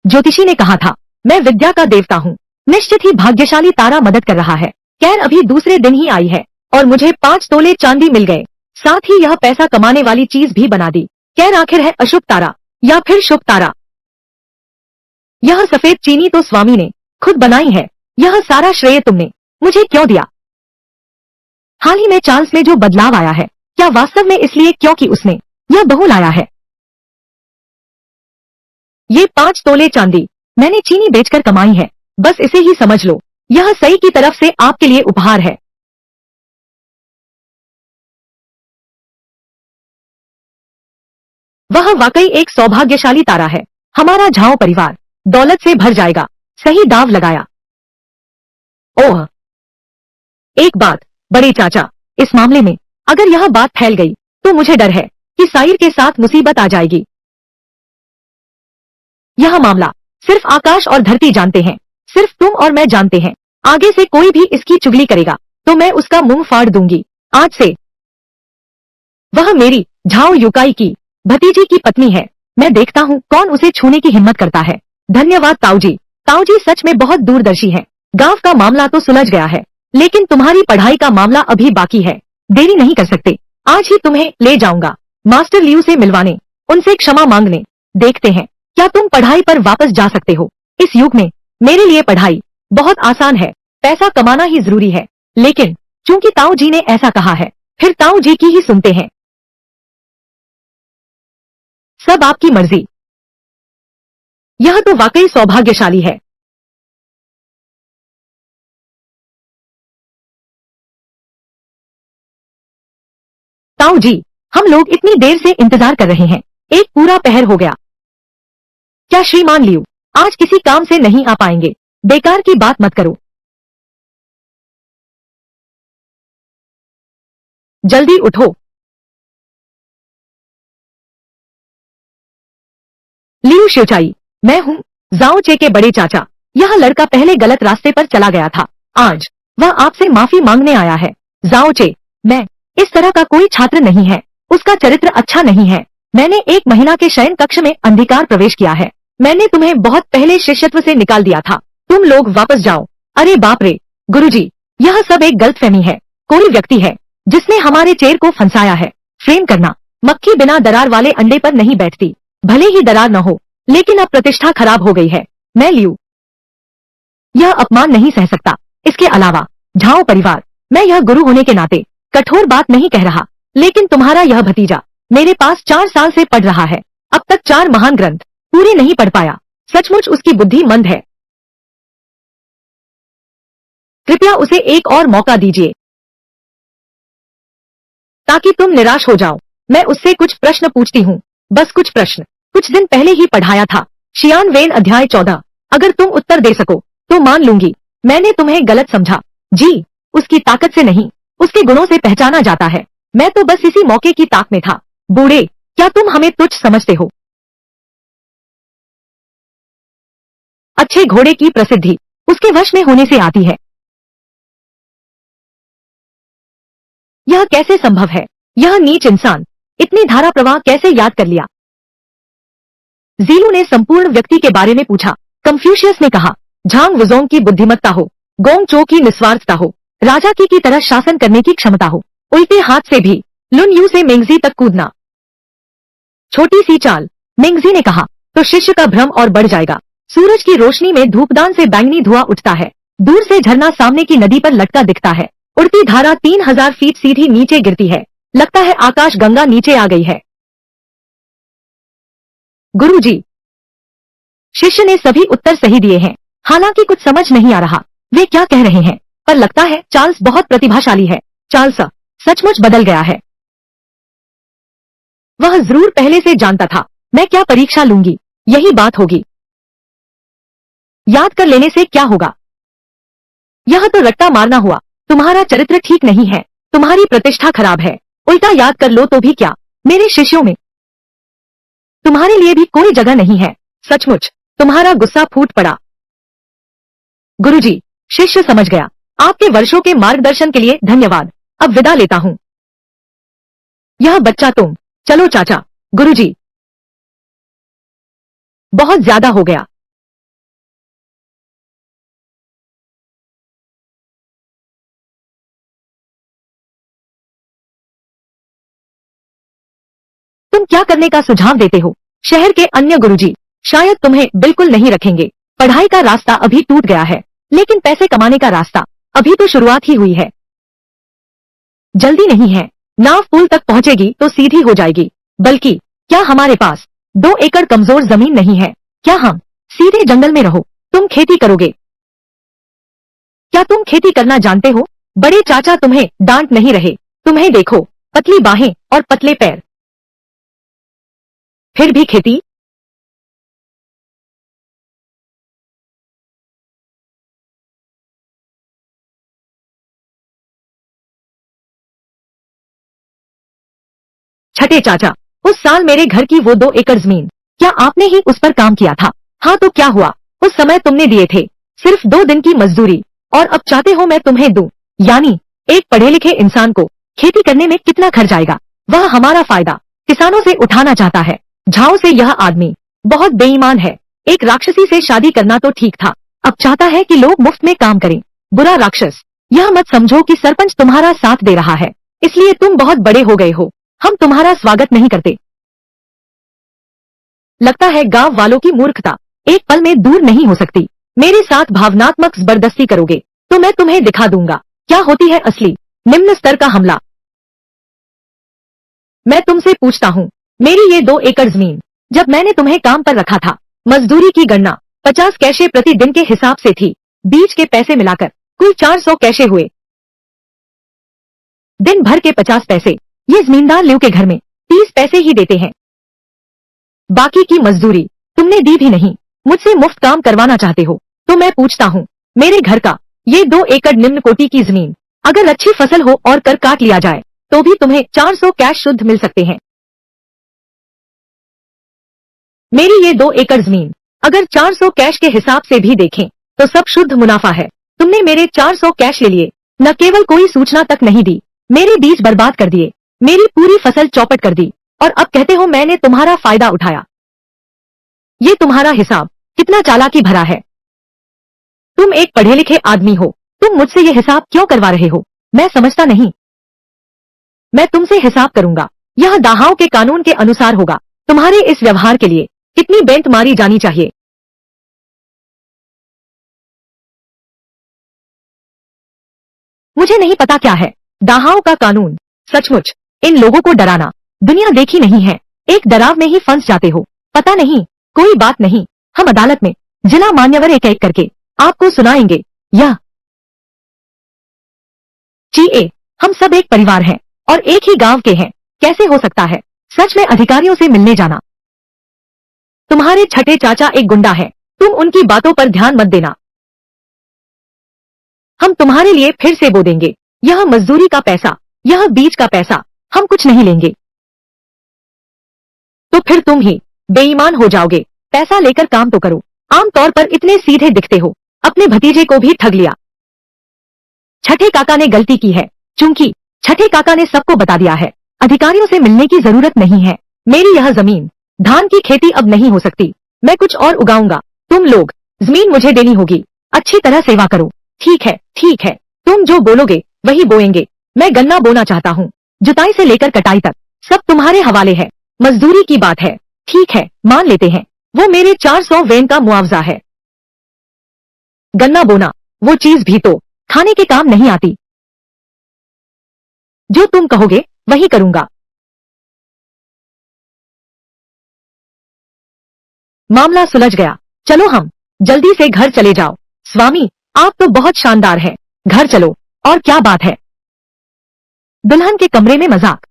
ज्योतिषी ने कहा था, मैं विद्या का देवता हूँ। निश्चित ही भाग्यशाली तारा मदद कर रहा है। कैर अभी दूसरे दिन ही आई है और मुझे 5 तोले चांदी मिल गए। साथ ही यह पैसा कमाने वाली चीज भी बना दी। कैर आखिर है अशुभ तारा या फिर शुभ तारा? यह सफेद चीनी तो स्वामी ने खुद बनाई है। यह सारा श्रेय तुमने मुझे क्यों दिया? हाल ही में चांस में जो बदलाव आया है, क्या वास्तव में इसलिए क्योंकि उसने यह बहू लाया है? ये 5 तोले चांदी मैंने चीनी बेचकर कमाई है। बस इसे ही समझ लो, यह सही की तरफ से आपके लिए उपहार है। वह वाकई एक सौभाग्यशाली तारा है। हमारा झाओ परिवार दौलत से भर जाएगा। सही दाव लगाया। ओह, एक बात बड़े चाचा, इस मामले में अगर यह बात फैल गई तो मुझे डर है कि साइर के साथ मुसीबत आ जाएगी। यह मामला सिर्फ आकाश और धरती जानते हैं। सिर्फ तुम और मैं जानते हैं। आगे से कोई भी इसकी चुगली करेगा तो मैं उसका मुंह फाड़ दूंगी। आज से वह मेरी झाओ युकाई की भतीजी की पत्नी है। मैं देखता हूँ कौन उसे छूने की हिम्मत करता है। धन्यवाद ताऊजी। ताऊजी सच में बहुत दूरदर्शी हैं। गांव का मामला तो सुलझ गया है, लेकिन तुम्हारी पढ़ाई का मामला अभी बाकी है। देरी नहीं कर सकते। आज ही तुम्हें ले जाऊंगा मास्टर लियू से मिलवाने, उनसे क्षमा मांगने। देखते हैं क्या तुम पढ़ाई पर वापस जा सकते हो। इस युग में मेरे लिए पढ़ाई बहुत आसान है। पैसा कमाना ही जरूरी है। लेकिन चूंकि ताऊ जी ने ऐसा कहा है, फिर ताऊ जी की ही सुनते हैं। सब आपकी मर्जी। यह तो वाकई सौभाग्यशाली है। ताऊ जी, हम लोग इतनी देर से इंतजार कर रहे हैं। एक पूरा पहर हो गया। क्या श्रीमान लियू आज किसी काम से नहीं आ पाएंगे? बेकार की बात मत करो। जल्दी उठो। लियू शिवचाई, मैं हूँ जाओ चे के बड़े चाचा। यह लड़का पहले गलत रास्ते पर चला गया था। आज वह आपसे माफी मांगने आया है। जाओ चे, मैं इस तरह का कोई छात्र नहीं है। उसका चरित्र अच्छा नहीं है। मैंने 1 महीना के शयन कक्ष में अंधकार प्रवेश किया है। मैंने तुम्हें बहुत पहले शिष्यत्व से निकाल दिया था। तुम लोग वापस जाओ। अरे बाप रे गुरुजी, यह सब एक गलतफहमी है। कोई व्यक्ति है जिसने हमारे चेर को फंसाया है। फ्रेम करना। मक्खी बिना दरार वाले अंडे पर नहीं बैठती। भले ही दरार न हो, लेकिन अब प्रतिष्ठा खराब हो गई है। मैं लियू यह अपमान नहीं सह सकता। इसके अलावा झाओ परिवार, मैं यह गुरु होने के नाते कठोर बात नहीं कह रहा, लेकिन तुम्हारा यह भतीजा मेरे पास 4 साल से पढ़ रहा है। अब तक 4 महान ग्रंथ पूरे नहीं पढ़ पाया। सचमुच उसकी बुद्धि मंद है। कृपया उसे एक और मौका दीजिए ताकि तुम निराश हो जाओ। मैं उससे कुछ प्रश्न पूछती हूँ, बस कुछ प्रश्न। कुछ दिन पहले ही पढ़ाया था। शियान वेन अध्याय 14। अगर तुम उत्तर दे सको तो मान लूंगी मैंने तुम्हें गलत समझा। जी, उसकी ताकत से नहीं, उसके गुणों से पहचाना जाता है। मैं तो बस इसी मौके की ताक में था। बूढ़े, क्या तुम हमें तुच्छ समझते हो? अच्छे घोड़े की प्रसिद्धि उसके वश में होने से आती है। यह कैसे संभव है? यह नीच इंसान इतनी धारा प्रवाह कैसे याद कर लिया? जीलू ने संपूर्ण व्यक्ति के बारे में पूछा। कंफ्यूशियस ने कहा, झांग वुजोंग की बुद्धिमत्ता हो, गोंग चो की निस्वार्थता हो, राजा की तरह शासन करने की क्षमता हो, उल्टे हाथ से भी लुन यू से मेंगजी तक कूदना। छोटी सी चाल, मेंगजी ने कहा, तो शिष्य का भ्रम और बढ़ जाएगा। सूरज की रोशनी में धूपदान से बैंगनी धुआं उठता है। दूर से झरना सामने की नदी पर लटका दिखता है। उड़ती धारा 3000 फीट सीधी नीचे गिरती है। लगता है आकाश गंगा नीचे आ गई है। गुरुजी। शिष्य ने सभी उत्तर सही दिए हैं। हालांकि कुछ समझ नहीं आ रहा वे क्या कह रहे हैं, पर लगता है चार्ल्स बहुत प्रतिभाशाली है। चार्ल्स सचमुच बदल गया है। वह जरूर पहले से जानता था मैं क्या परीक्षा लूंगी, यही बात होगी। याद कर लेने से क्या होगा? यह तो रट्टा मारना हुआ। तुम्हारा चरित्र ठीक नहीं है, तुम्हारी प्रतिष्ठा खराब है। उल्टा याद कर लो तो भी क्या, मेरे शिष्यों में तुम्हारे लिए भी कोई जगह नहीं है। सचमुच तुम्हारा गुस्सा फूट पड़ा। गुरुजी, शिष्य समझ गया। आपके वर्षों के मार्गदर्शन के लिए धन्यवाद। अब विदा लेता हूँ। यह बच्चा तुम। चलो चाचा। गुरुजी, बहुत ज्यादा हो गया। तुम क्या करने का सुझाव देते हो? शहर के अन्य गुरुजी शायद तुम्हें बिल्कुल नहीं रखेंगे। पढ़ाई का रास्ता अभी टूट गया है, लेकिन पैसे कमाने का रास्ता अभी तो शुरुआत ही हुई है। जल्दी नहीं है। नाव पुल तक पहुंचेगी तो सीधी हो जाएगी। बल्कि क्या हमारे पास 2 एकड़ कमजोर जमीन नहीं है? क्या हम सीधे जंगल में रहो? तुम खेती करोगे? क्या तुम खेती करना जानते हो? बड़े चाचा तुम्हें डांट नहीं रहे। तुम्हें देखो, पतली बाहें और पतले पैर, फिर भी खेती। छठे चाचा, उस साल मेरे घर की वो 2 एकड़ जमीन, क्या आपने ही उस पर काम किया था? हाँ तो क्या हुआ? उस समय तुमने दिए थे सिर्फ 2 दिन की मजदूरी, और अब चाहते हो मैं तुम्हें दूं। यानी एक पढ़े लिखे इंसान को खेती करने में कितना खर्च आएगा? वह हमारा फायदा किसानों से उठाना चाहता है। झाओ से यह आदमी बहुत बेईमान है। एक राक्षसी से शादी करना तो ठीक था, अब चाहता है कि लोग मुफ्त में काम करें। बुरा राक्षस। यह मत समझो कि सरपंच तुम्हारा साथ दे रहा है, इसलिए तुम बहुत बड़े हो गए हो। हम तुम्हारा स्वागत नहीं करते। लगता है गांव वालों की मूर्खता एक पल में दूर नहीं हो सकती। मेरे साथ भावनात्मक जबरदस्ती करोगे तो मैं तुम्हें दिखा दूंगा क्या होती है असली निम्न स्तर का हमला। मैं तुमसे पूछता हूँ, मेरी ये 2 एकड़ जमीन जब मैंने तुम्हें काम पर रखा था, मजदूरी की गणना 50 कैशे प्रति दिन के हिसाब से थी। बीज के पैसे मिलाकर कुल 400 कैशे हुए। दिन भर के 50 पैसे ये जमींदार ल्यू के घर में 30 पैसे ही देते हैं। बाकी की मजदूरी तुमने दी भी नहीं। मुझसे मुफ्त काम करवाना चाहते हो तो मैं पूछता हूँ, मेरे घर का ये 2 एकड़ निम्न कोटि की जमीन अगर अच्छी फसल हो और कर काट लिया जाए तो भी तुम्हें 400 कैश शुद्ध मिल सकते हैं। मेरी ये 2 एकड़ जमीन अगर 400 कैश के हिसाब से भी देखें तो सब शुद्ध मुनाफा है। तुमने मेरे 400 कैश ले लिए, न केवल कोई सूचना तक नहीं दी, मेरे बीज बर्बाद कर दिए, मेरी पूरी फसल चौपट कर दी, और अब कहते हो मैंने तुम्हारा फायदा उठाया। ये तुम्हारा हिसाब कितना चालाकी भरा है। तुम एक पढ़े लिखे आदमी हो, तुम मुझसे ये हिसाब क्यों करवा रहे हो? मैं समझता नहीं। मैं तुमसे हिसाब करूंगा, यह दाहाओं के कानून के अनुसार होगा। तुम्हारे इस व्यवहार के लिए कितनी बेंत मारी जानी चाहिए। मुझे नहीं पता क्या है दाहाओं का कानून। सचमुच इन लोगों को डराना दुनिया देखी नहीं है। एक डराव में ही फंस जाते हो। पता नहीं, कोई बात नहीं, हम अदालत में जिला मान्यवर एक एक करके आपको सुनाएंगे। यह चीए, हम सब एक परिवार हैं और एक ही गांव के हैं। कैसे हो सकता है? सच में अधिकारियों से मिलने जाना। तुम्हारे छठे चाचा एक गुंडा है, तुम उनकी बातों पर ध्यान मत देना। हम तुम्हारे लिए फिर से बो देंगे। यह मजदूरी का पैसा, यह बीज का पैसा, हम कुछ नहीं लेंगे। तो फिर तुम ही बेईमान हो जाओगे। पैसा लेकर काम तो करो। आमतौर पर इतने सीधे दिखते हो, अपने भतीजे को भी ठग लिया। छठे काका ने गलती की है, चूंकि छठे काका ने सबको बता दिया है, अधिकारियों से मिलने की जरूरत नहीं है। मेरी यह जमीन, धान की खेती अब नहीं हो सकती, मैं कुछ और उगाऊंगा। तुम लोग जमीन मुझे देनी होगी, अच्छी तरह सेवा करो। ठीक है, ठीक है, तुम जो बोलोगे वही बोएंगे। मैं गन्ना बोना चाहता हूँ, जुताई से लेकर कटाई तक सब तुम्हारे हवाले है। मजदूरी की बात है, ठीक है, मान लेते हैं, वो मेरे 400 वेन का मुआवजा है। गन्ना बोना, वो चीज भी तो खाने के काम नहीं आती। जो तुम कहोगे वही करूंगा। मामला सुलझ गया, चलो हम जल्दी से घर चले जाओ। स्वामी, आप तो बहुत शानदार हैं, घर चलो। और क्या बात है? दुल्हन के कमरे में मजाक?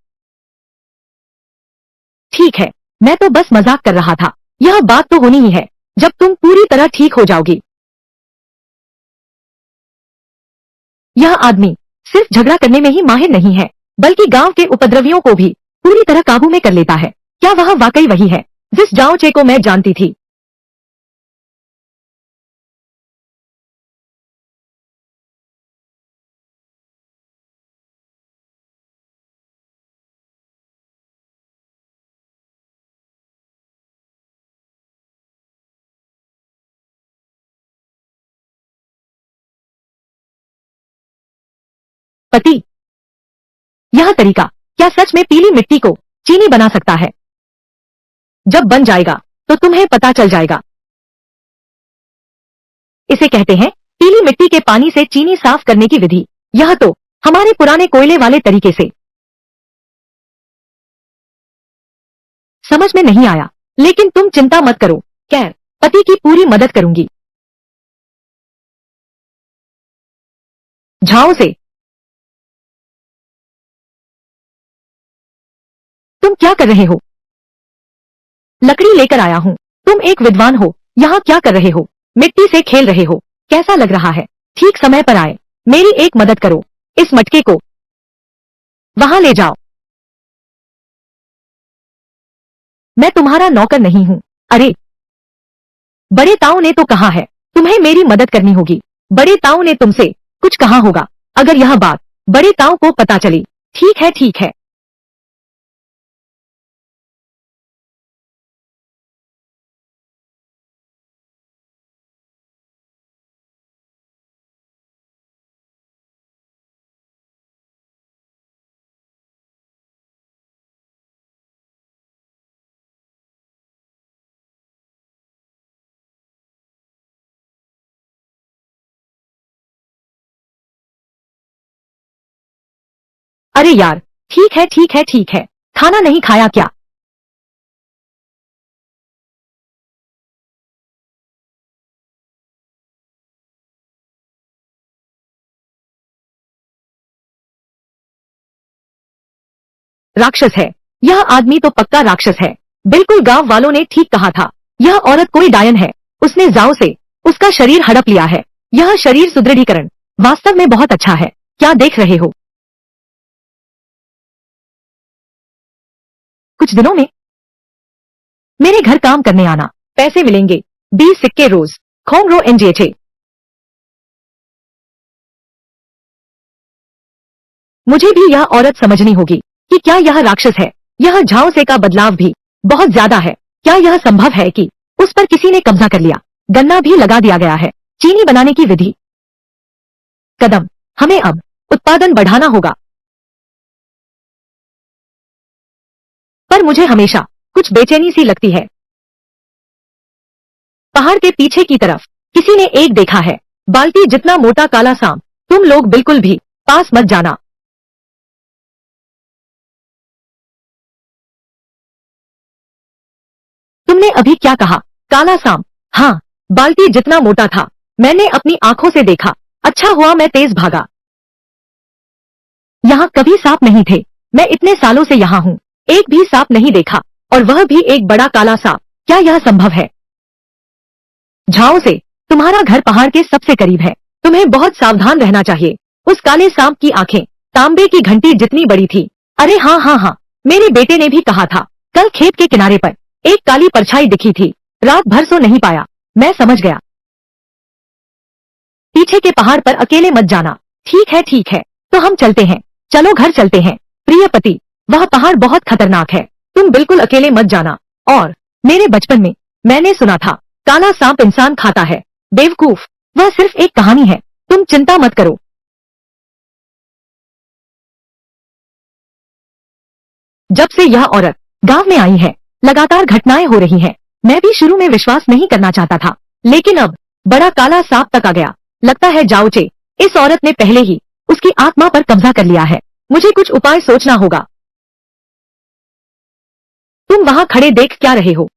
ठीक है, मैं तो बस मजाक कर रहा था। यह बात तो होनी ही है जब तुम पूरी तरह ठीक हो जाओगी। यह आदमी सिर्फ झगड़ा करने में ही माहिर नहीं है, बल्कि गांव के उपद्रवियों को भी पूरी तरह काबू में कर लेता है। क्या वह वाकई वही है जिस जाओचे को मैं जानती थी? पति, यह तरीका क्या सच में पीली मिट्टी को चीनी बना सकता है? जब बन जाएगा तो तुम्हें पता चल जाएगा। इसे कहते हैं पीली मिट्टी के पानी से चीनी साफ करने की विधि। यह तो हमारे पुराने कोयले वाले तरीके से समझ में नहीं आया, लेकिन तुम चिंता मत करो, खैर पति की पूरी मदद करूंगी। झाओ से, तुम क्या कर रहे हो? लकड़ी लेकर आया हूँ। तुम एक विद्वान हो, यहाँ क्या कर रहे हो? मिट्टी से खेल रहे हो? कैसा लग रहा है? ठीक समय पर आए, मेरी एक मदद करो, इस मटके को वहां ले जाओ। मैं तुम्हारा नौकर नहीं हूँ। अरे, बड़े ताऊ ने तो कहा है तुम्हें मेरी मदद करनी होगी। बड़े ताऊ ने तुमसे कुछ कहा होगा, अगर यह बात बड़े ताऊ को पता चली। ठीक है, ठीक है। अरे यार, ठीक है, ठीक है, ठीक है, खाना नहीं खाया क्या? राक्षस है, यह आदमी तो पक्का राक्षस है। बिल्कुल, गांव वालों ने ठीक कहा था, यह औरत कोई डायन है। उसने जाओ से उसका शरीर हड़प लिया है। यह शरीर सुदृढ़ीकरण वास्तव में बहुत अच्छा है। क्या देख रहे हो? कुछ दिनों में मेरे घर काम करने आना, पैसे मिलेंगे 20 सिक्के रोज। खोंगरो एनजेचे। मुझे भी यह औरत समझनी होगी कि क्या यह राक्षस है। यह झांसे का बदलाव भी बहुत ज्यादा है। क्या यह संभव है कि उस पर किसी ने कब्जा कर लिया? गन्ना भी लगा दिया गया है। चीनी बनाने की विधि कदम, हमें अब उत्पादन बढ़ाना होगा। पर मुझे हमेशा कुछ बेचैनी सी लगती है। पहाड़ के पीछे की तरफ किसी ने एक देखा है, बाल्टी जितना मोटा काला सांप। तुम लोग बिल्कुल भी पास मत जाना। तुमने अभी क्या कहा? काला सांप? हाँ, बाल्टी जितना मोटा था। मैंने अपनी आंखों से देखा। अच्छा हुआ मैं तेज भागा। यहाँ कभी सांप नहीं थे। मैं इतने सालों से यहाँ हूँ, एक भी सांप नहीं देखा, और वह भी एक बड़ा काला सांप। क्या यह संभव है? झाओ से, तुम्हारा घर पहाड़ के सबसे करीब है। तुम्हें बहुत सावधान रहना चाहिए। उस काले सांप की आंखें तांबे की घंटी जितनी बड़ी थी। अरे हाँ हाँ हाँ, मेरे बेटे ने भी कहा था, कल खेत के किनारे पर एक काली परछाई दिखी थी। रात भर सो नहीं पाया। मैं समझ गया। पीछे के पहाड़ पर अकेले मत जाना। ठीक है, तो हम चलते हैं। चलो घर चलते हैं। प्रिय पति, वह पहाड़ बहुत खतरनाक है, तुम बिल्कुल अकेले मत जाना। और मेरे बचपन में मैंने सुना था काला सांप इंसान खाता है। बेवकूफ, वह सिर्फ एक कहानी है, तुम चिंता मत करो। जब से यह औरत गांव में आई है, लगातार घटनाएं हो रही हैं। मैं भी शुरू में विश्वास नहीं करना चाहता था, लेकिन अब बड़ा काला सांप तक आ गया। लगता है जाओचे, इस औरत ने पहले ही उसकी आत्मा पर कब्जा कर लिया है। मुझे कुछ उपाय सोचना होगा। तुम वहां खड़े देख क्या रहे हो?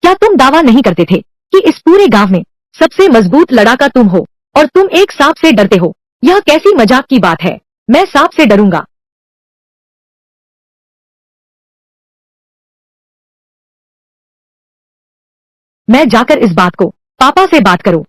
क्या तुम दावा नहीं करते थे कि इस पूरे गांव में सबसे मजबूत लड़ाका तुम हो और तुम एक सांप से डरते हो? यह कैसी मजाक की बात है? मैं सांप से डरूंगा? मैं जाकर इस बात को पापा से बात करूं।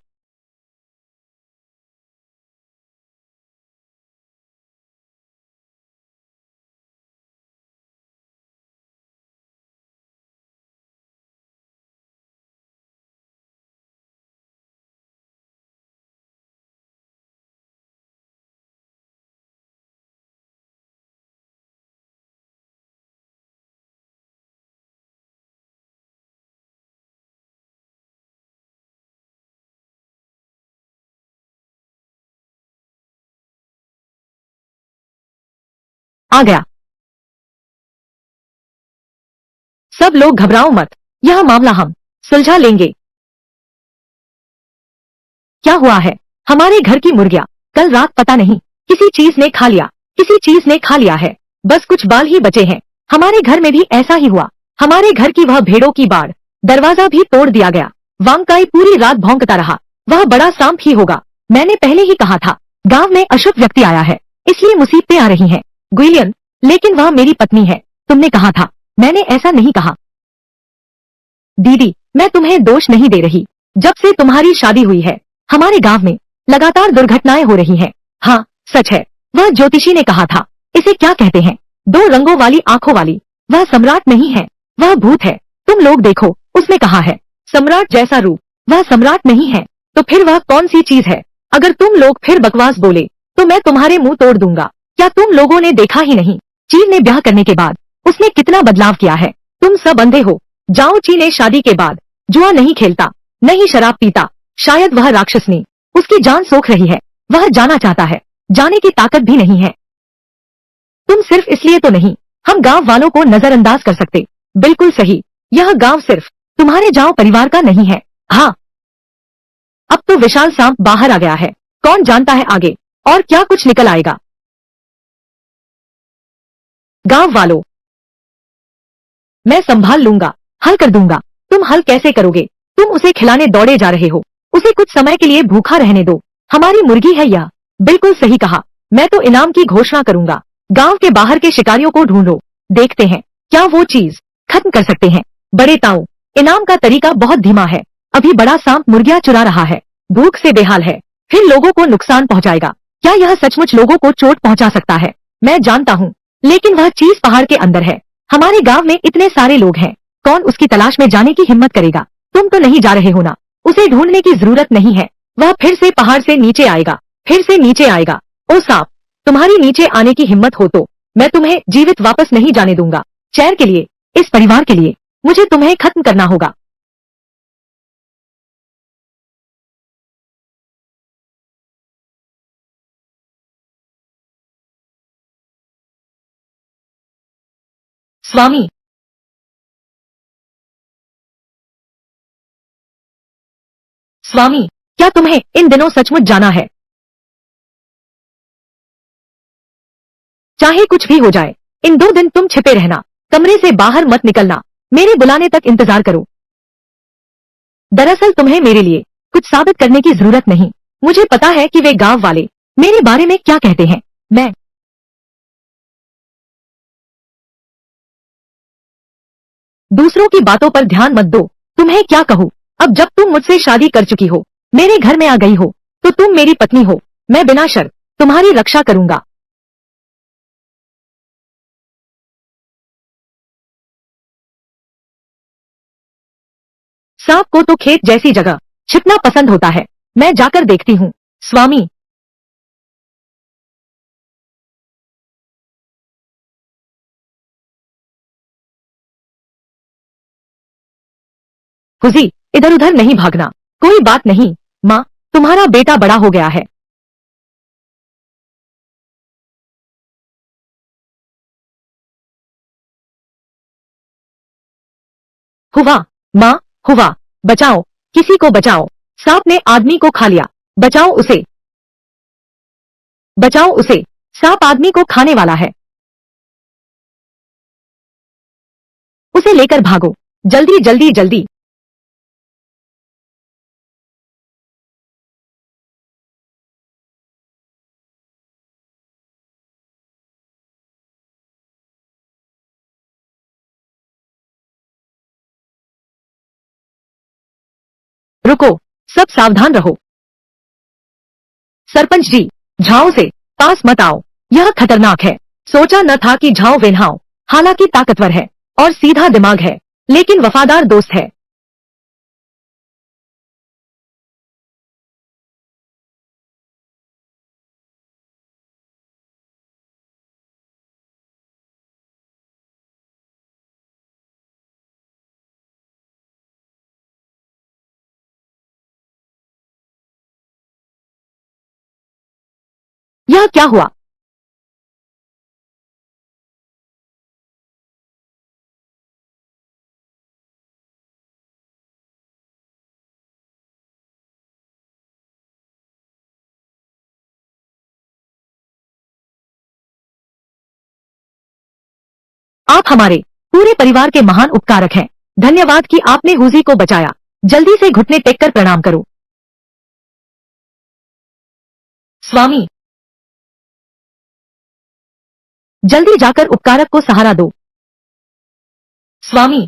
आ गया। सब लोग घबराओ मत, यह मामला हम सुलझा लेंगे। क्या हुआ है? हमारे घर की मुर्गियां कल रात पता नहीं किसी चीज ने खा लिया। किसी चीज ने खा लिया है, बस कुछ बाल ही बचे हैं। हमारे घर में भी ऐसा ही हुआ। हमारे घर की वह भेड़ों की बाड़, दरवाजा भी तोड़ दिया गया। वांगकाई पूरी रात भौंकता रहा। वह बड़ा सांप ही होगा। मैंने पहले ही कहा था, गांव में अशुभ व्यक्ति आया है, इसलिए मुसीबतें आ रही हैं। गुइलियन, लेकिन वह मेरी पत्नी है। तुमने कहा था। मैंने ऐसा नहीं कहा। दीदी, मैं तुम्हें दोष नहीं दे रही। जब से तुम्हारी शादी हुई है, हमारे गांव में लगातार दुर्घटनाएं हो रही हैं। हाँ, सच है। वह ज्योतिषी ने कहा था, इसे क्या कहते हैं, दो रंगों वाली आंखों वाली। वह सम्राट नहीं है, वह भूत है। तुम लोग देखो, उसने कहा है, सम्राट जैसा रूप। वह सम्राट नहीं है, तो फिर वह कौन सी चीज है? अगर तुम लोग फिर बकवास बोले, तो मैं तुम्हारे मुंह तोड़ दूंगा। क्या तुम लोगों ने देखा ही नहीं, चीन ने ब्याह करने के बाद उसने कितना बदलाव किया है? तुम सब अंधे हो। जाओ, ची ने शादी के बाद जुआ नहीं खेलता, नहीं शराब पीता। शायद वह राक्षसनी उसकी जान सोख रही है। वह जाना चाहता है, जाने की ताकत भी नहीं है। तुम सिर्फ इसलिए तो नहीं हम गांव वालों को नजरअंदाज कर सकते। बिल्कुल सही, यह गांव सिर्फ तुम्हारे जाओ परिवार का नहीं है। हाँ, अब तो विशाल सांप बाहर आ गया है। कौन जानता है आगे और क्या कुछ निकल आएगा। गांव वालों, मैं संभाल लूंगा, हल कर दूंगा। तुम हल कैसे करोगे? तुम उसे खिलाने दौड़े जा रहे हो। उसे कुछ समय के लिए भूखा रहने दो। हमारी मुर्गी है यह। बिल्कुल सही कहा। मैं तो इनाम की घोषणा करूंगा। गांव के बाहर के शिकारियों को ढूंढो। देखते हैं क्या वो चीज खत्म कर सकते हैं। बड़े ताऊ, इनाम का तरीका बहुत धीमा है। अभी बड़ा सांप मुर्गियां चुरा रहा है, भूख से बेहाल है, फिर लोगों को नुकसान पहुंचाएगा। क्या यह सचमुच लोगों को चोट पहुंचा सकता है? मैं जानता हूँ, लेकिन वह चीज पहाड़ के अंदर है। हमारे गांव में इतने सारे लोग हैं, कौन उसकी तलाश में जाने की हिम्मत करेगा? तुम तो नहीं जा रहे हो ना? उसे ढूंढने की जरूरत नहीं है। वह फिर से पहाड़ से नीचे आएगा, फिर से नीचे आएगा। ओ सांप, तुम्हारी नीचे आने की हिम्मत हो तो मैं तुम्हें जीवित वापस नहीं जाने दूंगा। चैर के लिए, इस परिवार के लिए, मुझे तुम्हें खत्म करना होगा। स्वामी, स्वामी, क्या तुम्हें इन दिनों सचमुच जाना है? चाहे कुछ भी हो जाए, इन 2 दिन तुम छिपे रहना, कमरे से बाहर मत निकलना। मेरे बुलाने तक इंतजार करो। दरअसल तुम्हें मेरे लिए कुछ साबित करने की जरूरत नहीं। मुझे पता है कि वे गांव वाले मेरे बारे में क्या कहते हैं। मैं दूसरों की बातों पर ध्यान मत दो। तुम्हें क्या कहूँ? अब जब तुम मुझसे शादी कर चुकी हो, मेरे घर में आ गई हो, तो तुम मेरी पत्नी हो। मैं बिना शर्त तुम्हारी रक्षा करूंगा। सांप को तो खेत जैसी जगह छिपना पसंद होता है। मैं जाकर देखती हूँ। स्वामी, हुजी, इधर उधर नहीं भागना। कोई बात नहीं माँ, तुम्हारा बेटा बड़ा हो गया है। हुआ, माँ, हुआ, बचाओ, किसी को बचाओ। सांप ने आदमी को खा लिया। बचाओ उसे, बचाओ उसे, सांप आदमी को खाने वाला है। उसे लेकर भागो, जल्दी जल्दी जल्दी। रुको, सब सावधान रहो। सरपंच जी, झाओ से पास मत आओ, यह खतरनाक है। सोचा न था कि झाओ वेन्हाओ हालांकि ताकतवर है और सीधा दिमाग है, लेकिन वफादार दोस्त है। यह क्या हुआ? आप हमारे पूरे परिवार के महान उपकारक हैं। धन्यवाद कि आपने हुजी को बचाया। जल्दी से घुटने टेक कर प्रणाम करो। स्वामी, जल्दी जाकर उपकारक को सहारा दो। स्वामी,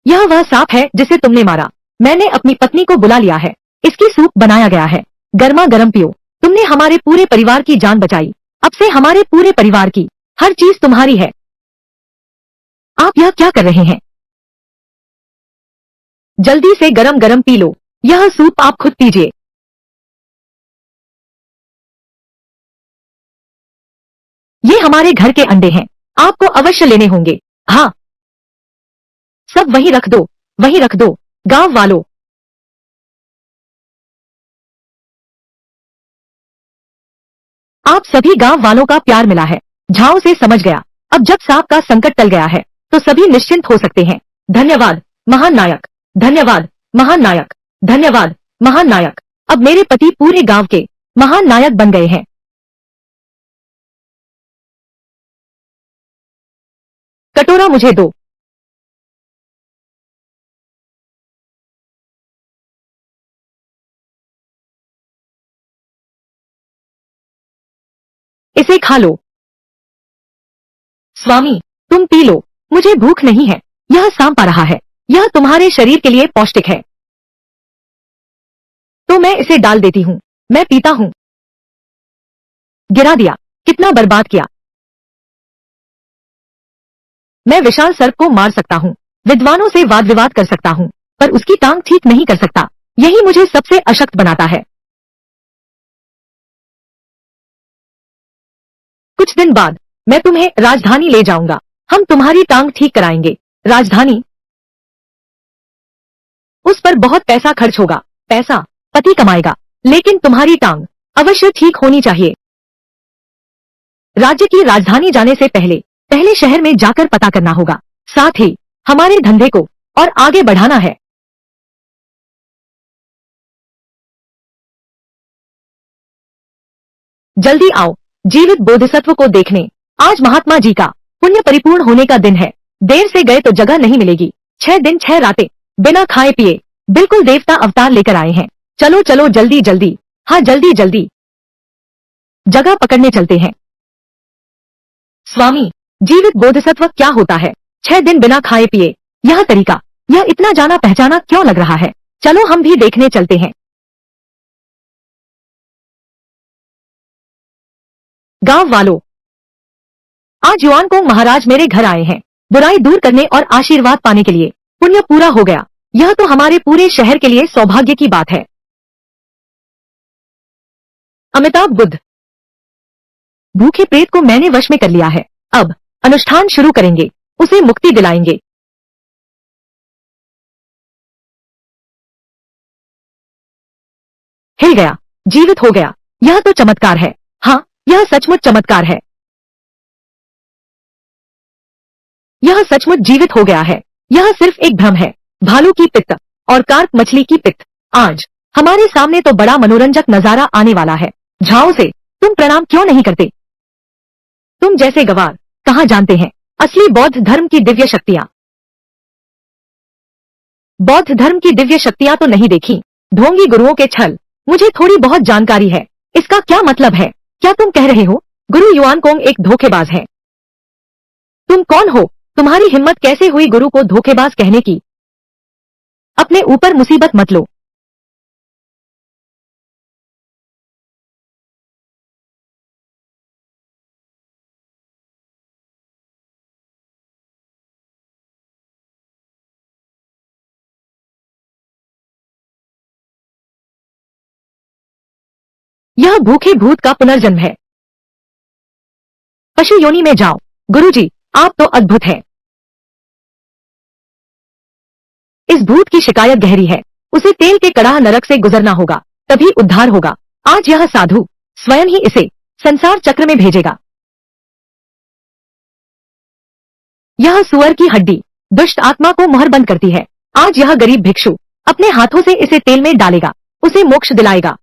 यह वह सांप है जिसे तुमने मारा। मैंने अपनी पत्नी को बुला लिया है। इसकी सूप बनाया गया है, गर्मा गर्म पियो। तुमने हमारे पूरे परिवार की जान बचाई। अब से हमारे पूरे परिवार की हर चीज तुम्हारी है। आप यह क्या कर रहे हैं? जल्दी से गरम गरम पी लो। यह सूप आप खुद पीजिए। ये हमारे घर के अंडे हैं, आपको अवश्य लेने होंगे। हाँ, सब वहीं रख दो, वहीं रख दो। गांव वालों, आप सभी गांव वालों का प्यार मिला है। झाओ से समझ गया। अब जब सांप का संकट टल गया है तो सभी निश्चिंत हो सकते हैं। धन्यवाद महान नायक, धन्यवाद महान नायक, धन्यवाद महान नायक। अब मेरे पति पूरे गांव के महान नायक बन गए हैं। कटोरा मुझे दो। इसे खा लो। स्वामी, तुम पी लो, मुझे भूख नहीं है। यह सांप आ रहा है, यह तुम्हारे शरीर के लिए पौष्टिक है। तो मैं इसे डाल देती हूँ। मैं पीता हूँ। गिरा दिया, कितना बर्बाद किया। मैं विशाल सर्प को मार सकता हूँ, विद्वानों से वाद विवाद कर सकता हूँ, पर उसकी टांग ठीक नहीं कर सकता। यही मुझे सबसे अशक्त बनाता है। कुछ दिन बाद मैं तुम्हें राजधानी ले जाऊंगा। हम तुम्हारी टांग ठीक कराएंगे। राजधानी, उस पर बहुत पैसा खर्च होगा। पैसा पति कमाएगा, लेकिन तुम्हारी टांग अवश्य ठीक होनी चाहिए। राज्य की राजधानी जाने से पहले पहले शहर में जाकर पता करना होगा। साथ ही हमारे धंधे को और आगे बढ़ाना है। जल्दी आओ जीवित बोधिसत्व को देखने। आज महात्मा जी का पुण्य परिपूर्ण होने का दिन है। देर से गए तो जगह नहीं मिलेगी। 6 दिन 6 रातें बिना खाए पिए बिल्कुल देवता अवतार लेकर आए हैं। चलो चलो जल्दी जल्दी, हाँ जल्दी जल्दी, जगह पकड़ने चलते हैं। स्वामी, जीवित बोधिसत्व क्या होता है? 6 दिन बिना खाए पिए, यह तरीका, यह इतना जाना पहचाना क्यों लग रहा है? चलो हम भी देखने चलते हैं। गांव वालों, आज युआन को महाराज मेरे घर आए हैं। बुराई दूर करने और आशीर्वाद पाने के लिए पुण्य पूरा हो गया। यह तो हमारे पूरे शहर के लिए सौभाग्य की बात है। अमिताभ बुद्ध। भूखे प्रेत को मैंने वश में कर लिया है। अब अनुष्ठान शुरू करेंगे, उसे मुक्ति दिलाएंगे। हिल गया, जीवित हो गया। यह तो चमत्कार है। हाँ, यह सचमुच चमत्कार है। यह सचमुच जीवित हो गया है। यह सिर्फ एक भ्रम है। भालू की पित्त और कार्प मछली की पित्त। आज हमारे सामने तो बड़ा मनोरंजक नजारा आने वाला है। झाओ से तुम प्रणाम क्यों नहीं करते? तुम जैसे गवार कहाँ जानते हैं असली बौद्ध धर्म की दिव्य शक्तियाँ। बौद्ध धर्म की दिव्य शक्तियाँ तो नहीं देखी। ढोंगी गुरुओं के छल। मुझे थोड़ी बहुत जानकारी है। इसका क्या मतलब है? क्या तुम कह रहे हो गुरु युआनकोंग एक धोखेबाज है? तुम कौन हो? तुम्हारी हिम्मत कैसे हुई गुरु को धोखेबाज कहने की? अपने ऊपर मुसीबत मत लो। यह भूखे भूत का पुनर्जन्म है। पशु योनि में जाओ। गुरुजी, आप तो अद्भुत हैं। इस भूत की शिकायत गहरी है। उसे तेल के कड़ाह नरक से गुजरना होगा, तभी उद्धार होगा। आज यह साधु स्वयं ही इसे संसार चक्र में भेजेगा। यह सुअर की हड्डी दुष्ट आत्मा को मोहरबंद करती है। आज यह गरीब भिक्षु अपने हाथों से इसे तेल में डालेगा, उसे मोक्ष दिलाएगा।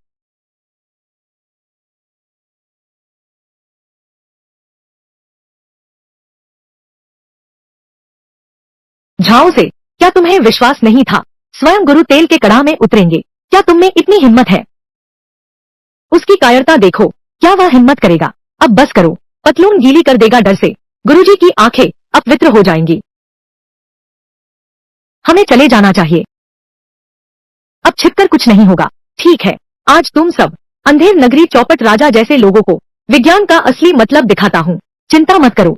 झाओ से क्या तुम्हें विश्वास नहीं था स्वयं गुरु तेल के कड़ाह में उतरेंगे? क्या तुम में इतनी हिम्मत है? उसकी कायरता देखो, क्या वह हिम्मत करेगा? अब बस करो, पतलून गीली कर देगा डर से। गुरुजी की आंखें अपवित्र हो जाएंगी। हमें चले जाना चाहिए। अब छिपकर कुछ नहीं होगा। ठीक है, आज तुम सब अंधेर नगरी चौपट राजा जैसे लोगों को विज्ञान का असली मतलब दिखाता हूँ। चिंता मत करो।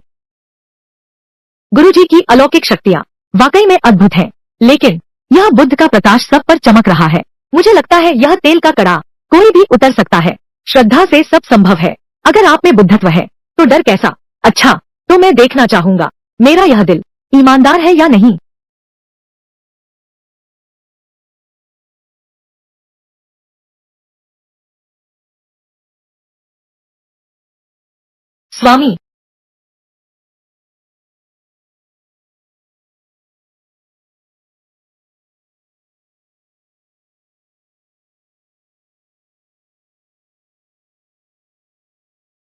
गुरुजी की अलौकिक शक्तियाँ वाकई में अद्भुत हैं, लेकिन यह बुद्ध का प्रकाश सब पर चमक रहा है। मुझे लगता है यह तेल का कड़ा कोई भी उतर सकता है। श्रद्धा से सब संभव है। अगर आप में बुद्धत्व है तो डर कैसा? अच्छा, तो मैं देखना चाहूंगा मेरा यह दिल ईमानदार है या नहीं। स्वामी,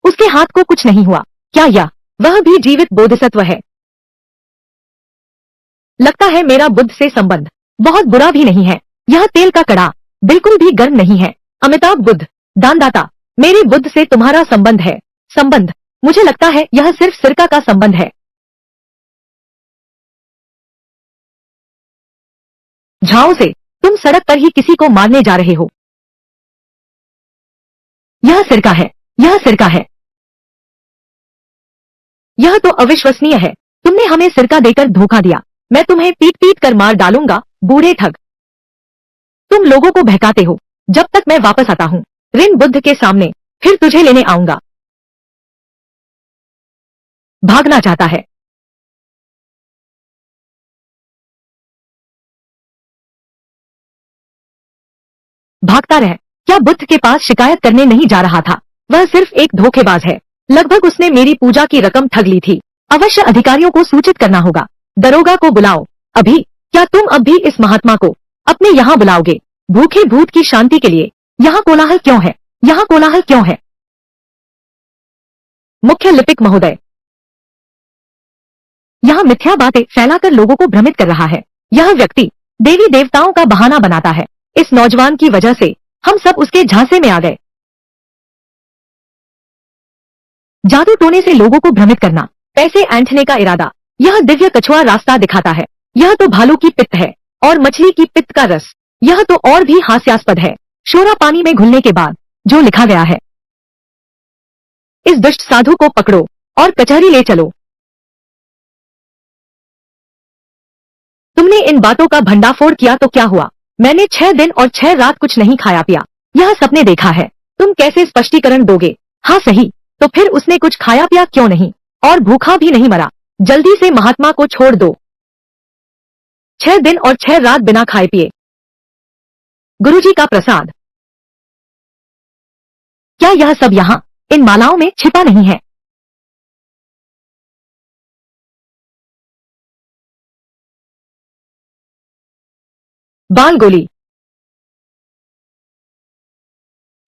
उसके हाथ को कुछ नहीं हुआ। क्या यह वह भी जीवित बोधिसत्व है? लगता है मेरा बुद्ध से संबंध बहुत बुरा भी नहीं है। यह तेल का कड़ा बिल्कुल भी गर्म नहीं है। अमिताभ बुद्ध, दानदाता, मेरे बुद्ध से तुम्हारा संबंध है। संबंध? मुझे लगता है यह सिर्फ सिरका का संबंध है। झाओ से तुम सड़क पर ही किसी को मारने जा रहे हो। यह सिरका है, यह सिरका है। यह तो अविश्वसनीय है। तुमने हमें सिरका देकर धोखा दिया। मैं तुम्हें पीट पीट कर मार डालूंगा, बूढ़े ठग। तुम लोगों को बहकाते हो। जब तक मैं वापस आता हूँ रिन बुद्ध के सामने, फिर तुझे लेने आऊंगा। भागना चाहता है। भागता रह। क्या बुद्ध के पास शिकायत करने नहीं जा रहा था? वह सिर्फ एक धोखेबाज है। लगभग उसने मेरी पूजा की रकम ठग ली थी। अवश्य अधिकारियों को सूचित करना होगा। दरोगा को बुलाओ अभी। क्या तुम अब भी इस महात्मा को अपने यहाँ बुलाओगे? भूखे भूत की शांति के लिए यहाँ कोलाहल क्यों है? यहाँ कोलाहल क्यों है? मुख्य लिपिक महोदय, यहाँ मिथ्या बातें फैलाकर लोगों को भ्रमित कर रहा है। यह व्यक्ति देवी देवताओं का बहाना बनाता है। इस नौजवान की वजह से हम सब उसके झांसे में आ गए। जादू टोने से लोगों को भ्रमित करना, पैसे ऐंठने का इरादा। यह दिव्य कछुआ रास्ता दिखाता है। यह तो भालू की पित्त है और मछली की पित्त का रस। यह तो और भी हास्यास्पद है। शोरा पानी में घुलने के बाद जो लिखा गया है। इस दुष्ट साधु को पकड़ो और कचहरी ले चलो। तुमने इन बातों का भंडाफोड़ किया तो क्या हुआ? मैंने 6 दिन और 6 रात कुछ नहीं खाया पिया, यह सपने देखा है। तुम कैसे स्पष्टीकरण दोगे? हाँ सही, तो फिर उसने कुछ खाया पिया क्यों नहीं? और भूखा भी नहीं मरा। जल्दी से महात्मा को छोड़ दो। 6 दिन और 6 रात बिना खाए पिए। गुरुजी का प्रसाद। क्या यह सब यहाँ इन मालाओं में छिपा नहीं है? बाल गोली।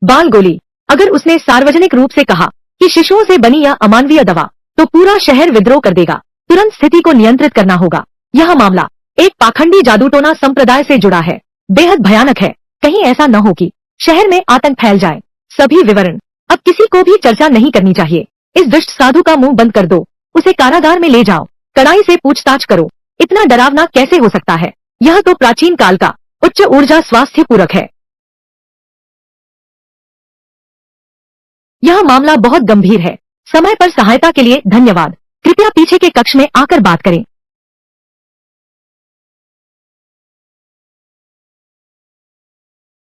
बाल गोली। अगर उसने सार्वजनिक रूप से कहा कि शिशुओं से बनी यह अमानवीय दवा, तो पूरा शहर विद्रोह कर देगा। तुरंत स्थिति को नियंत्रित करना होगा। यह मामला एक पाखंडी जादूटोना संप्रदाय से जुड़ा है, बेहद भयानक है। कहीं ऐसा न हो कि शहर में आतंक फैल जाए। सभी विवरण अब किसी को भी चर्चा नहीं करनी चाहिए। इस दुष्ट साधु का मुंह बंद कर दो, उसे कारागार में ले जाओ, कड़ाई से पूछताछ करो। इतना डरावना कैसे हो सकता है? यह तो प्राचीन काल का उच्च ऊर्जा स्वास्थ्य पूरक है। यह मामला बहुत गंभीर है। समय पर सहायता के लिए धन्यवाद। कृपया पीछे के कक्ष में आकर बात करें।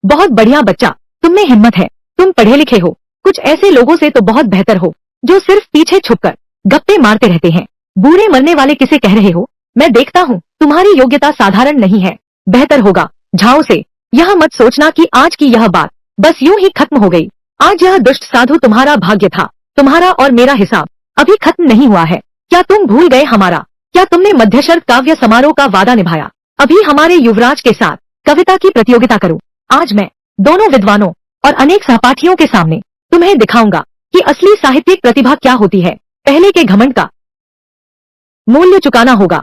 बहुत बढ़िया बच्चा, तुम में हिम्मत है। तुम पढ़े लिखे हो। कुछ ऐसे लोगों से तो बहुत बेहतर हो जो सिर्फ पीछे छुपकर गप्पे मारते रहते हैं। बूढ़े मरने वाले किसे कह रहे हो? मैं देखता हूँ तुम्हारी योग्यता साधारण नहीं है। बेहतर होगा झाओ से यह मत सोचना कि आज की यह बात बस यूं ही खत्म हो गई। आज यह दुष्ट साधु तुम्हारा भाग्य था। तुम्हारा और मेरा हिसाब अभी खत्म नहीं हुआ है। क्या तुम भूल गए हमारा? क्या तुमने मध्यशर्त काव्य समारोह का वादा निभाया? अभी हमारे युवराज के साथ कविता की प्रतियोगिता करो। आज मैं दोनों विद्वानों और अनेक सहपाठियों के सामने तुम्हें दिखाऊंगा कि असली साहित्यिक प्रतिभा क्या होती है। पहले के घमंड का मूल्य चुकाना होगा।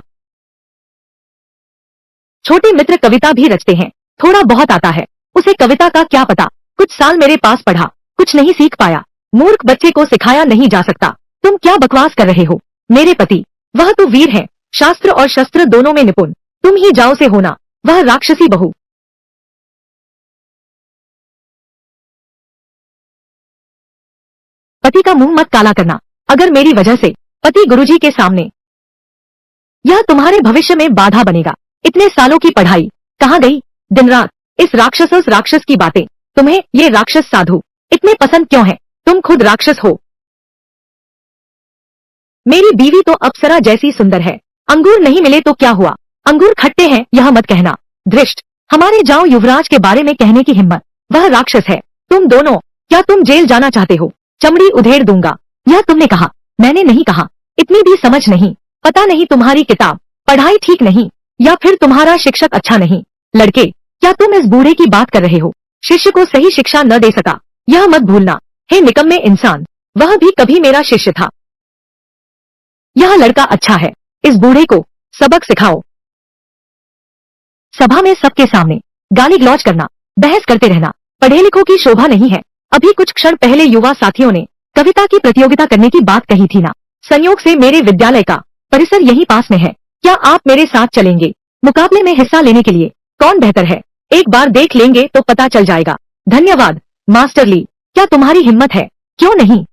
छोटे मित्र कविता भी रचते हैं, थोड़ा बहुत आता है। उसे कविता का क्या पता? कुछ साल मेरे पास पढ़ा, कुछ नहीं सीख पाया। मूर्ख बच्चे को सिखाया नहीं जा सकता। तुम क्या बकवास कर रहे हो? मेरे पति, वह तो वीर है, शास्त्र और शस्त्र दोनों में निपुण। तुम ही जाओ से होना, वह राक्षसी बहू। पति का मुंह मत काला करना। अगर मेरी वजह से पति गुरुजी के सामने, यह तुम्हारे भविष्य में बाधा बनेगा। इतने सालों की पढ़ाई कहाँ गई? दिन रात इस राक्षस की बातें। तुम्हें ये राक्षस साधु इतने पसंद क्यों है? तुम खुद राक्षस हो। मेरी बीवी तो अप्सरा जैसी सुंदर है। अंगूर नहीं मिले तो क्या हुआ? अंगूर खट्टे हैं यह मत कहना। धृष्ट, हमारे जाओ युवराज के बारे में कहने की हिम्मत। वह राक्षस है। तुम दोनों, क्या तुम जेल जाना चाहते हो? चमड़ी उधेड़ दूंगा। यह तुमने कहा, मैंने नहीं कहा। इतनी भी समझ नहीं। पता नहीं तुम्हारी किताब पढ़ाई ठीक नहीं या फिर तुम्हारा शिक्षक अच्छा नहीं। लड़के, क्या तुम इस बूढ़े की बात कर रहे हो? शिष्य को सही शिक्षा न दे सका, यह मत भूलना। हे निकम्मे इंसान, वह भी कभी मेरा शिष्य था। यह लड़का अच्छा है, इस बूढ़े को सबक सिखाओ। सभा में सबके सामने गाली गलौज करना, बहस करते रहना पढ़े लिखों की शोभा नहीं है। अभी कुछ क्षण पहले युवा साथियों ने कविता की प्रतियोगिता करने की बात कही थी ना। संयोग से मेरे विद्यालय का परिसर यहीं पास में है। क्या आप मेरे साथ चलेंगे? मुकाबले में हिस्सा लेने के लिए कौन बेहतर है, एक बार देख लेंगे तो पता चल जाएगा। धन्यवाद मास्टर ली। क्या तुम्हारी हिम्मत है? क्यों नहीं,